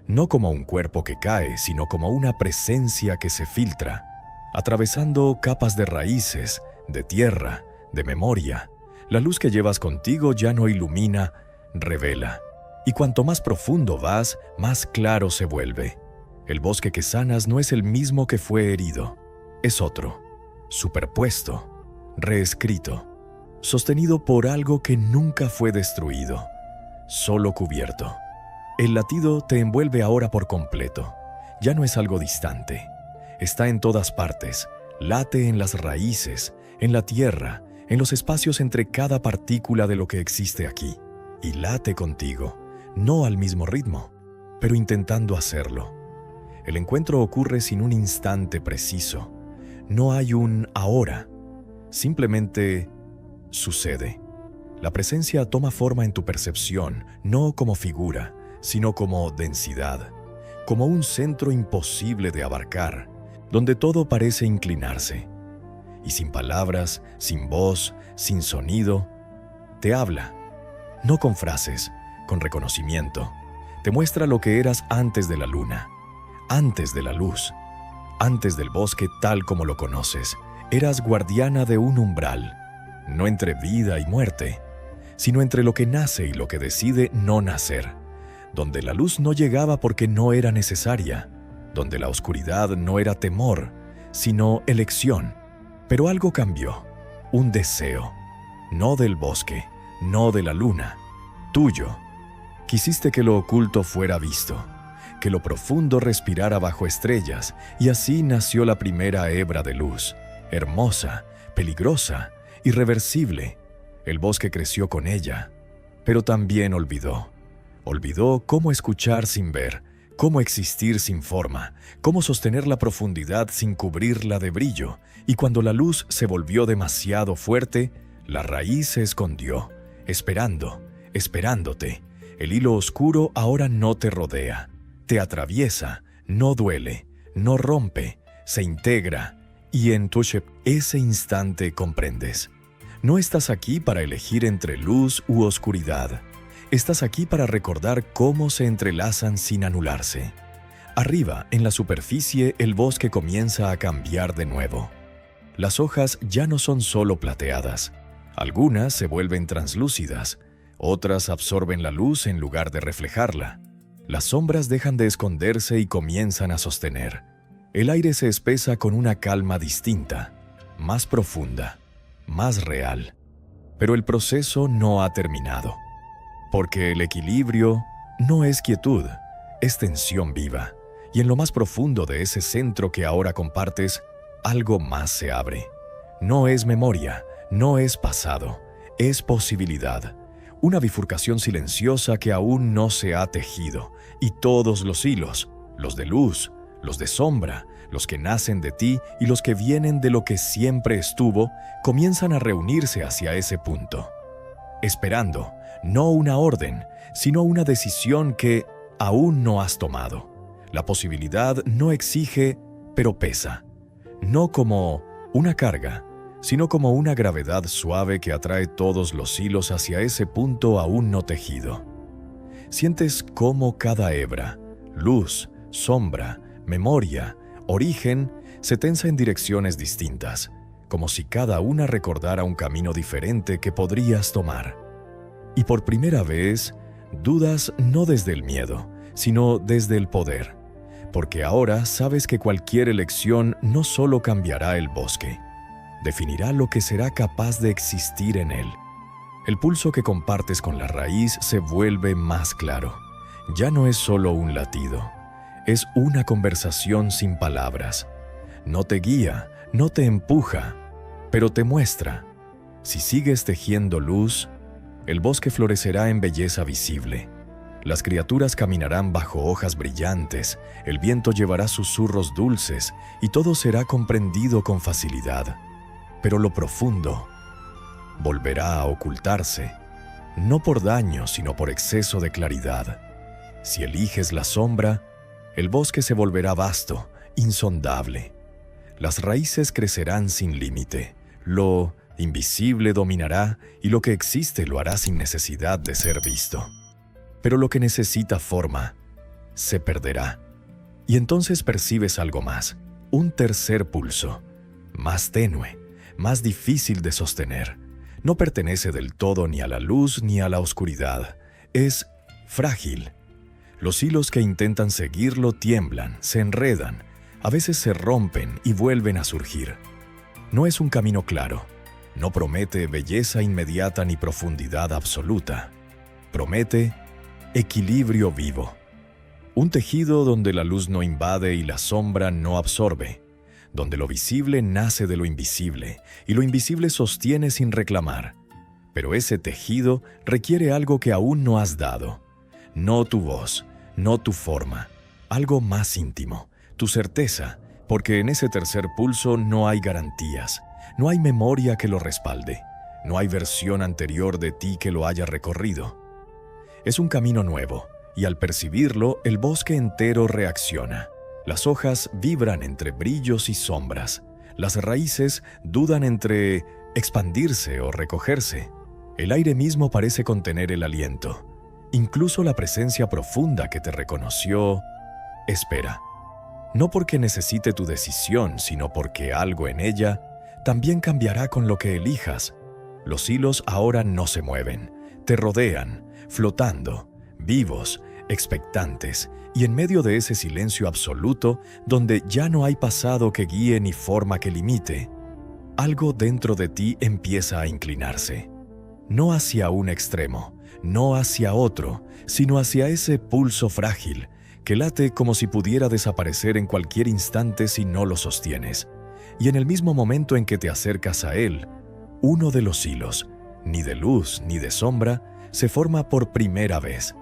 no como un cuerpo que cae, sino como una presencia que se filtra, atravesando capas de raíces, de tierra, de memoria. La luz que llevas contigo ya no ilumina, revela. Y cuanto más profundo vas, más claro se vuelve. El bosque que sanas no es el mismo que fue herido. Es otro, superpuesto, reescrito, sostenido por algo que nunca fue destruido, solo cubierto. El latido te envuelve ahora por completo. Ya no es algo distante. Está en todas partes. Late en las raíces, en la tierra, en los espacios entre cada partícula de lo que existe aquí. Y late contigo, no al mismo ritmo, pero intentando hacerlo. El encuentro ocurre sin un instante preciso. No hay un ahora. Simplemente sucede. La presencia toma forma en tu percepción, no como figura, sino como densidad, como un centro imposible de abarcar, donde todo parece inclinarse. Y sin palabras, sin voz, sin sonido, te habla, no con frases, con reconocimiento. Te muestra lo que eras antes de la luna, antes de la luz, antes del bosque tal como lo conoces. Eras guardiana de un umbral, no entre vida y muerte, sino entre lo que nace y lo que decide no nacer, donde la luz no llegaba porque no era necesaria, donde la oscuridad no era temor, sino elección. Pero algo cambió, un deseo, no del bosque, no de la luna, tuyo. Quisiste que lo oculto fuera visto, que lo profundo respirara bajo estrellas, y así nació la primera hebra de luz, hermosa, peligrosa, irreversible. El bosque creció con ella, pero también olvidó. Olvidó cómo escuchar sin ver, cómo existir sin forma, cómo sostener la profundidad sin cubrirla de brillo, y cuando la luz se volvió demasiado fuerte, la raíz se escondió, esperándote. El hilo oscuro ahora no te rodea, te atraviesa, no duele, no rompe, se integra, y en ese instante comprendes. No estás aquí para elegir entre luz u oscuridad. Estás aquí para recordar cómo se entrelazan sin anularse. Arriba, en la superficie, el bosque comienza a cambiar de nuevo. Las hojas ya no son solo plateadas. Algunas se vuelven translúcidas, otras absorben la luz en lugar de reflejarla. Las sombras dejan de esconderse y comienzan a sostener. El aire se espesa con una calma distinta, más profunda, más real. Pero el proceso no ha terminado. Porque el equilibrio no es quietud, es tensión viva. Y en lo más profundo de ese centro que ahora compartes, algo más se abre. No es memoria, no es pasado, es posibilidad. Una bifurcación silenciosa que aún no se ha tejido. Y todos los hilos, los de luz, los de sombra, los que nacen de ti y los que vienen de lo que siempre estuvo, comienzan a reunirse hacia ese punto. Esperando, no una orden, sino una decisión que aún no has tomado. La posibilidad no exige, pero pesa. No como una carga, sino como una gravedad suave que atrae todos los hilos hacia ese punto aún no tejido. Sientes cómo cada hebra, luz, sombra, memoria, origen, se tensa en direcciones distintas, como si cada una recordara un camino diferente que podrías tomar. Y por primera vez, dudas no desde el miedo, sino desde el poder, porque ahora sabes que cualquier elección no solo cambiará el bosque, definirá lo que será capaz de existir en él. El pulso que compartes con la raíz se vuelve más claro. Ya no es solo un latido, es una conversación sin palabras. No te guía, no te empuja, pero te muestra. Si sigues tejiendo luz, el bosque florecerá en belleza visible. Las criaturas caminarán bajo hojas brillantes, el viento llevará susurros dulces y todo será comprendido con facilidad. Pero lo profundo volverá a ocultarse, no por daño, sino por exceso de claridad. Si eliges la sombra, el bosque se volverá vasto, insondable. Las raíces crecerán sin límite. Lo invisible dominará y lo que existe lo hará sin necesidad de ser visto. Pero lo que necesita forma se perderá. Y entonces percibes algo más, un tercer pulso, más tenue, más difícil de sostener. No pertenece del todo ni a la luz ni a la oscuridad. Es frágil. Los hilos que intentan seguirlo tiemblan, se enredan, a veces se rompen y vuelven a surgir. No es un camino claro. No promete belleza inmediata ni profundidad absoluta. Promete equilibrio vivo. Un tejido donde la luz no invade y la sombra no absorbe, donde lo visible nace de lo invisible y lo invisible sostiene sin reclamar. Pero ese tejido requiere algo que aún no has dado. No tu voz, no tu forma, algo más íntimo, tu certeza, porque en ese tercer pulso no hay garantías, no hay memoria que lo respalde, no hay versión anterior de ti que lo haya recorrido. Es un camino nuevo, y al percibirlo, el bosque entero reacciona. Las hojas vibran entre brillos y sombras. Las raíces dudan entre expandirse o recogerse. El aire mismo parece contener el aliento. Incluso la presencia profunda que te reconoció, espera. No porque necesite tu decisión, sino porque algo en ella también cambiará con lo que elijas. Los hilos ahora no se mueven, te rodean, flotando, vivos, expectantes, y en medio de ese silencio absoluto, donde ya no hay pasado que guíe ni forma que limite, algo dentro de ti empieza a inclinarse. No hacia un extremo, no hacia otro, sino hacia ese pulso frágil, que late como si pudiera desaparecer en cualquier instante si no lo sostienes. Y en el mismo momento en que te acercas a él, uno de los hilos, ni de luz ni de sombra, se forma por primera vez.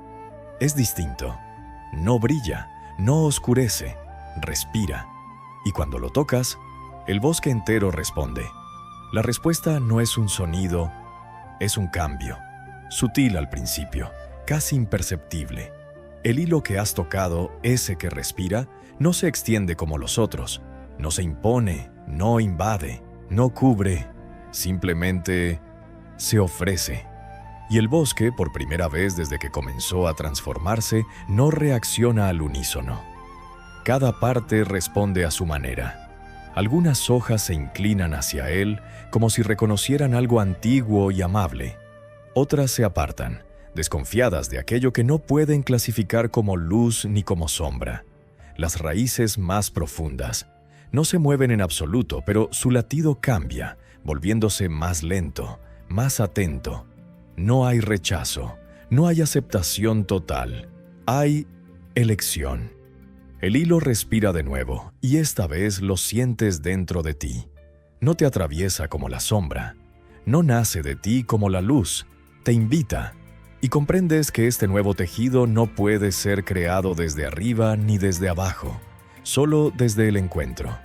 Es distinto. No brilla, no oscurece, respira. Y cuando lo tocas, el bosque entero responde. La respuesta no es un sonido, es un cambio. Sutil al principio, casi imperceptible. El hilo que has tocado, ese que respira, no se extiende como los otros. No se impone, no invade, no cubre. Simplemente se ofrece. Y el bosque, por primera vez desde que comenzó a transformarse, no reacciona al unísono. Cada parte responde a su manera. Algunas hojas se inclinan hacia él como si reconocieran algo antiguo y amable. Otras se apartan, desconfiadas de aquello que no pueden clasificar como luz ni como sombra. Las raíces más profundas no se mueven en absoluto, pero su latido cambia, volviéndose más lento, más atento. No hay rechazo, no hay aceptación total, hay elección. El hilo respira de nuevo, y esta vez lo sientes dentro de ti. No te atraviesa como la sombra, no nace de ti como la luz, te invita, y comprendes que este nuevo tejido no puede ser creado desde arriba ni desde abajo, solo desde el encuentro.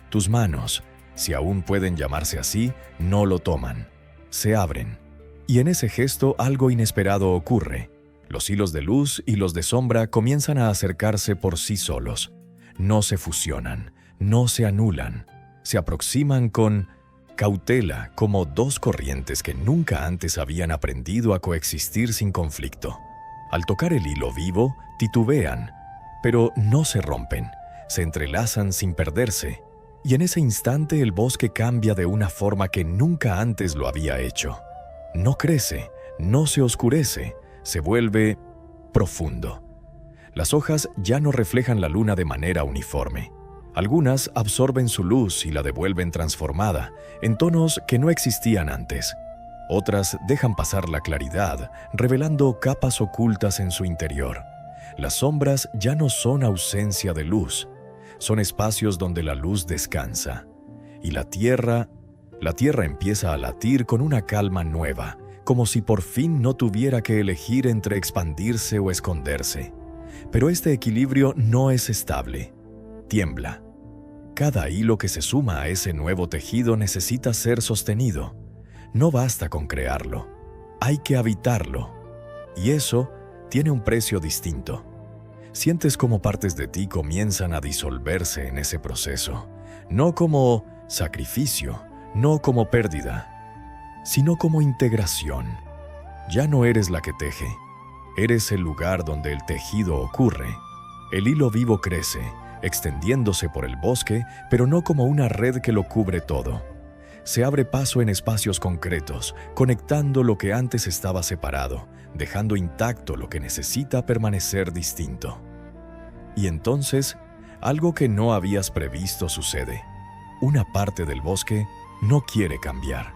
Tus manos, si aún pueden llamarse así, no lo toman, se abren. Y en ese gesto algo inesperado ocurre. Los hilos de luz y los de sombra comienzan a acercarse por sí solos. No se fusionan, no se anulan. Se aproximan con cautela, como dos corrientes que nunca antes habían aprendido a coexistir sin conflicto. Al tocar el hilo vivo, titubean, pero no se rompen, se entrelazan sin perderse. Y en ese instante el bosque cambia de una forma que nunca antes lo había hecho. No crece, no se oscurece, se vuelve profundo. Las hojas ya no reflejan la luna de manera uniforme. Algunas absorben su luz y la devuelven transformada, en tonos que no existían antes. Otras dejan pasar la claridad, revelando capas ocultas en su interior. Las sombras ya no son ausencia de luz, son espacios donde la luz descansa. Y la tierra empieza a latir con una calma nueva, como si por fin no tuviera que elegir entre expandirse o esconderse. Pero este equilibrio no es estable. Tiembla. Cada hilo que se suma a ese nuevo tejido necesita ser sostenido. No basta con crearlo. Hay que habitarlo. Y eso tiene un precio distinto. Sientes cómo partes de ti comienzan a disolverse en ese proceso. no como sacrificio, no como pérdida, sino como integración. Ya no eres la que teje, eres el lugar donde el tejido ocurre. El hilo vivo crece, extendiéndose por el bosque, pero no como una red que lo cubre todo. Se abre paso en espacios concretos, conectando lo que antes estaba separado, dejando intacto lo que necesita permanecer distinto. Y entonces, algo que no habías previsto sucede. Una parte del bosque no quiere cambiar,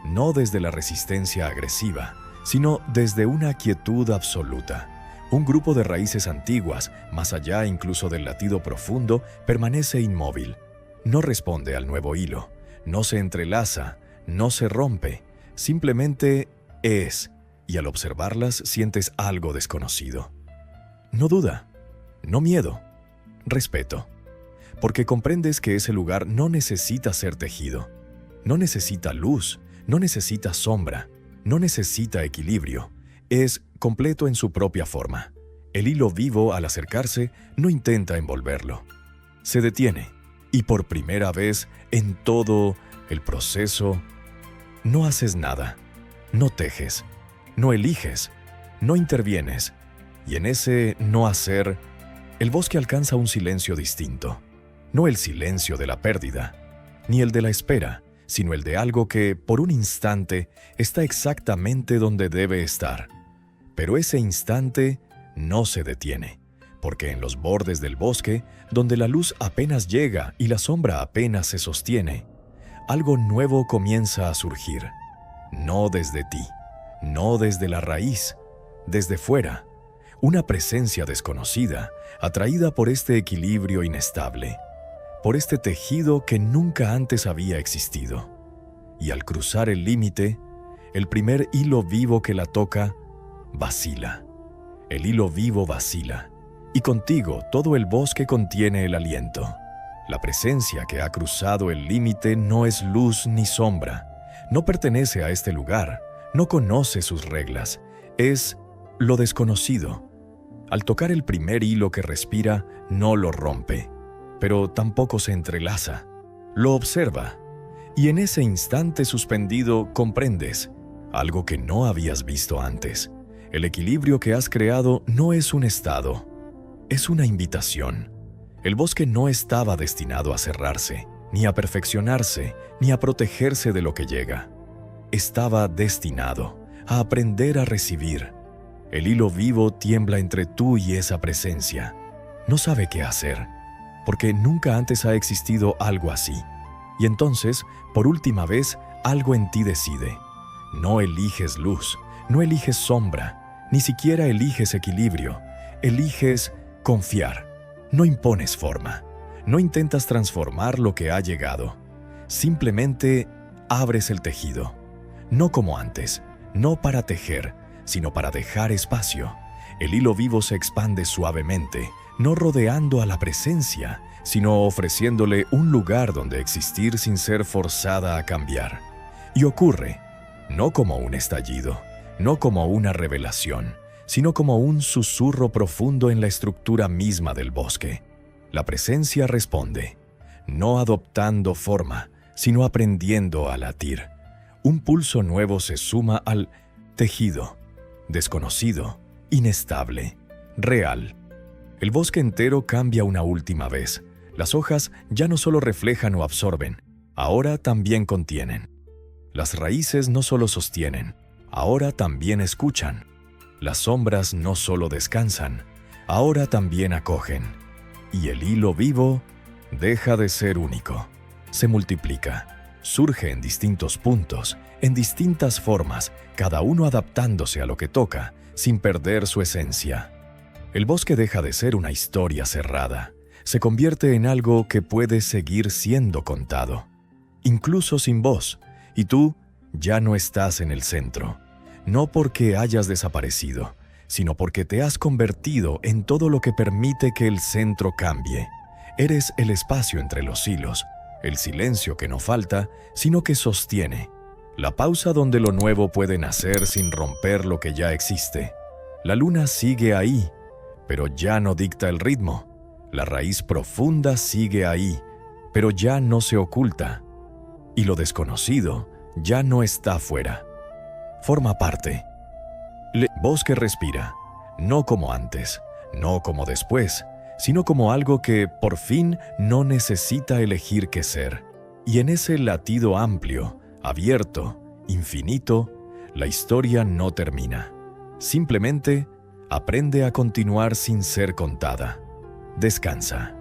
no desde la resistencia agresiva, sino desde una quietud absoluta. Un grupo de raíces antiguas, más allá incluso del latido profundo, permanece inmóvil. No responde al nuevo hilo, no se entrelaza, no se rompe, simplemente es, y al observarlas sientes algo desconocido. No duda, no miedo, respeto, porque comprendes que ese lugar no necesita ser tejido, no necesita luz, no necesita sombra, no necesita equilibrio, es completo en su propia forma. El hilo vivo, al acercarse, no intenta envolverlo. Se detiene, y por primera vez en todo el proceso, no haces nada, no tejes, no eliges, no intervienes, y en ese no hacer, el bosque alcanza un silencio distinto. No el silencio de la pérdida, ni el de la espera, sino el de algo que, por un instante, está exactamente donde debe estar. Pero ese instante no se detiene, porque en los bordes del bosque, donde la luz apenas llega y la sombra apenas se sostiene, algo nuevo comienza a surgir. No desde ti, no desde la raíz, desde fuera. Una presencia desconocida, atraída por este equilibrio inestable, por este tejido que nunca antes había existido. Y al cruzar el límite, el primer hilo vivo que la toca vacila. El hilo vivo vacila, y contigo todo el bosque contiene el aliento. La presencia que ha cruzado el límite no es luz ni sombra, no pertenece a este lugar, no conoce sus reglas, es lo desconocido. Al tocar el primer hilo que respira, no lo rompe, pero tampoco se entrelaza. Lo observa, y en ese instante suspendido comprendes algo que no habías visto antes. El equilibrio que has creado no es un estado, es una invitación. El bosque no estaba destinado a cerrarse, ni a perfeccionarse, ni a protegerse de lo que llega. Estaba destinado a aprender a recibir. El hilo vivo tiembla entre tú y esa presencia. No sabe qué hacer, porque nunca antes ha existido algo así. Y entonces, por última vez, algo en ti decide. No eliges luz, no eliges sombra, ni siquiera eliges equilibrio. Eliges confiar. No impones forma, no intentas transformar lo que ha llegado. Simplemente abres el tejido. No como antes, no para tejer, sino para dejar espacio. El hilo vivo se expande suavemente, no rodeando a la presencia, sino ofreciéndole un lugar donde existir sin ser forzada a cambiar. Y ocurre, no como un estallido, no como una revelación, sino como un susurro profundo en la estructura misma del bosque. La presencia responde, no adoptando forma, sino aprendiendo a latir. Un pulso nuevo se suma al tejido, desconocido, inestable, real. El bosque entero cambia una última vez. Las hojas ya no solo reflejan o absorben, ahora también contienen. Las raíces no solo sostienen, ahora también escuchan. Las sombras no solo descansan, ahora también acogen. Y el hilo vivo deja de ser único. Se multiplica, surge en distintos puntos, en distintas formas, cada uno adaptándose a lo que toca, sin perder su esencia. El bosque deja de ser una historia cerrada, se convierte en algo que puede seguir siendo contado, incluso sin voz, y tú ya no estás en el centro. No porque hayas desaparecido, sino porque te has convertido en todo lo que permite que el centro cambie. Eres el espacio entre los hilos, el silencio que no falta, sino que sostiene. La pausa donde lo nuevo puede nacer sin romper lo que ya existe. La luna sigue ahí, pero ya no dicta el ritmo. La raíz profunda sigue ahí, pero ya no se oculta, y lo desconocido ya no está fuera. Forma parte. Voz que respira, no como antes, no como después, sino como algo que, por fin, no necesita elegir qué ser. Y en ese latido amplio, abierto, infinito, la historia no termina. Simplemente aprende a continuar sin ser contada. Descansa.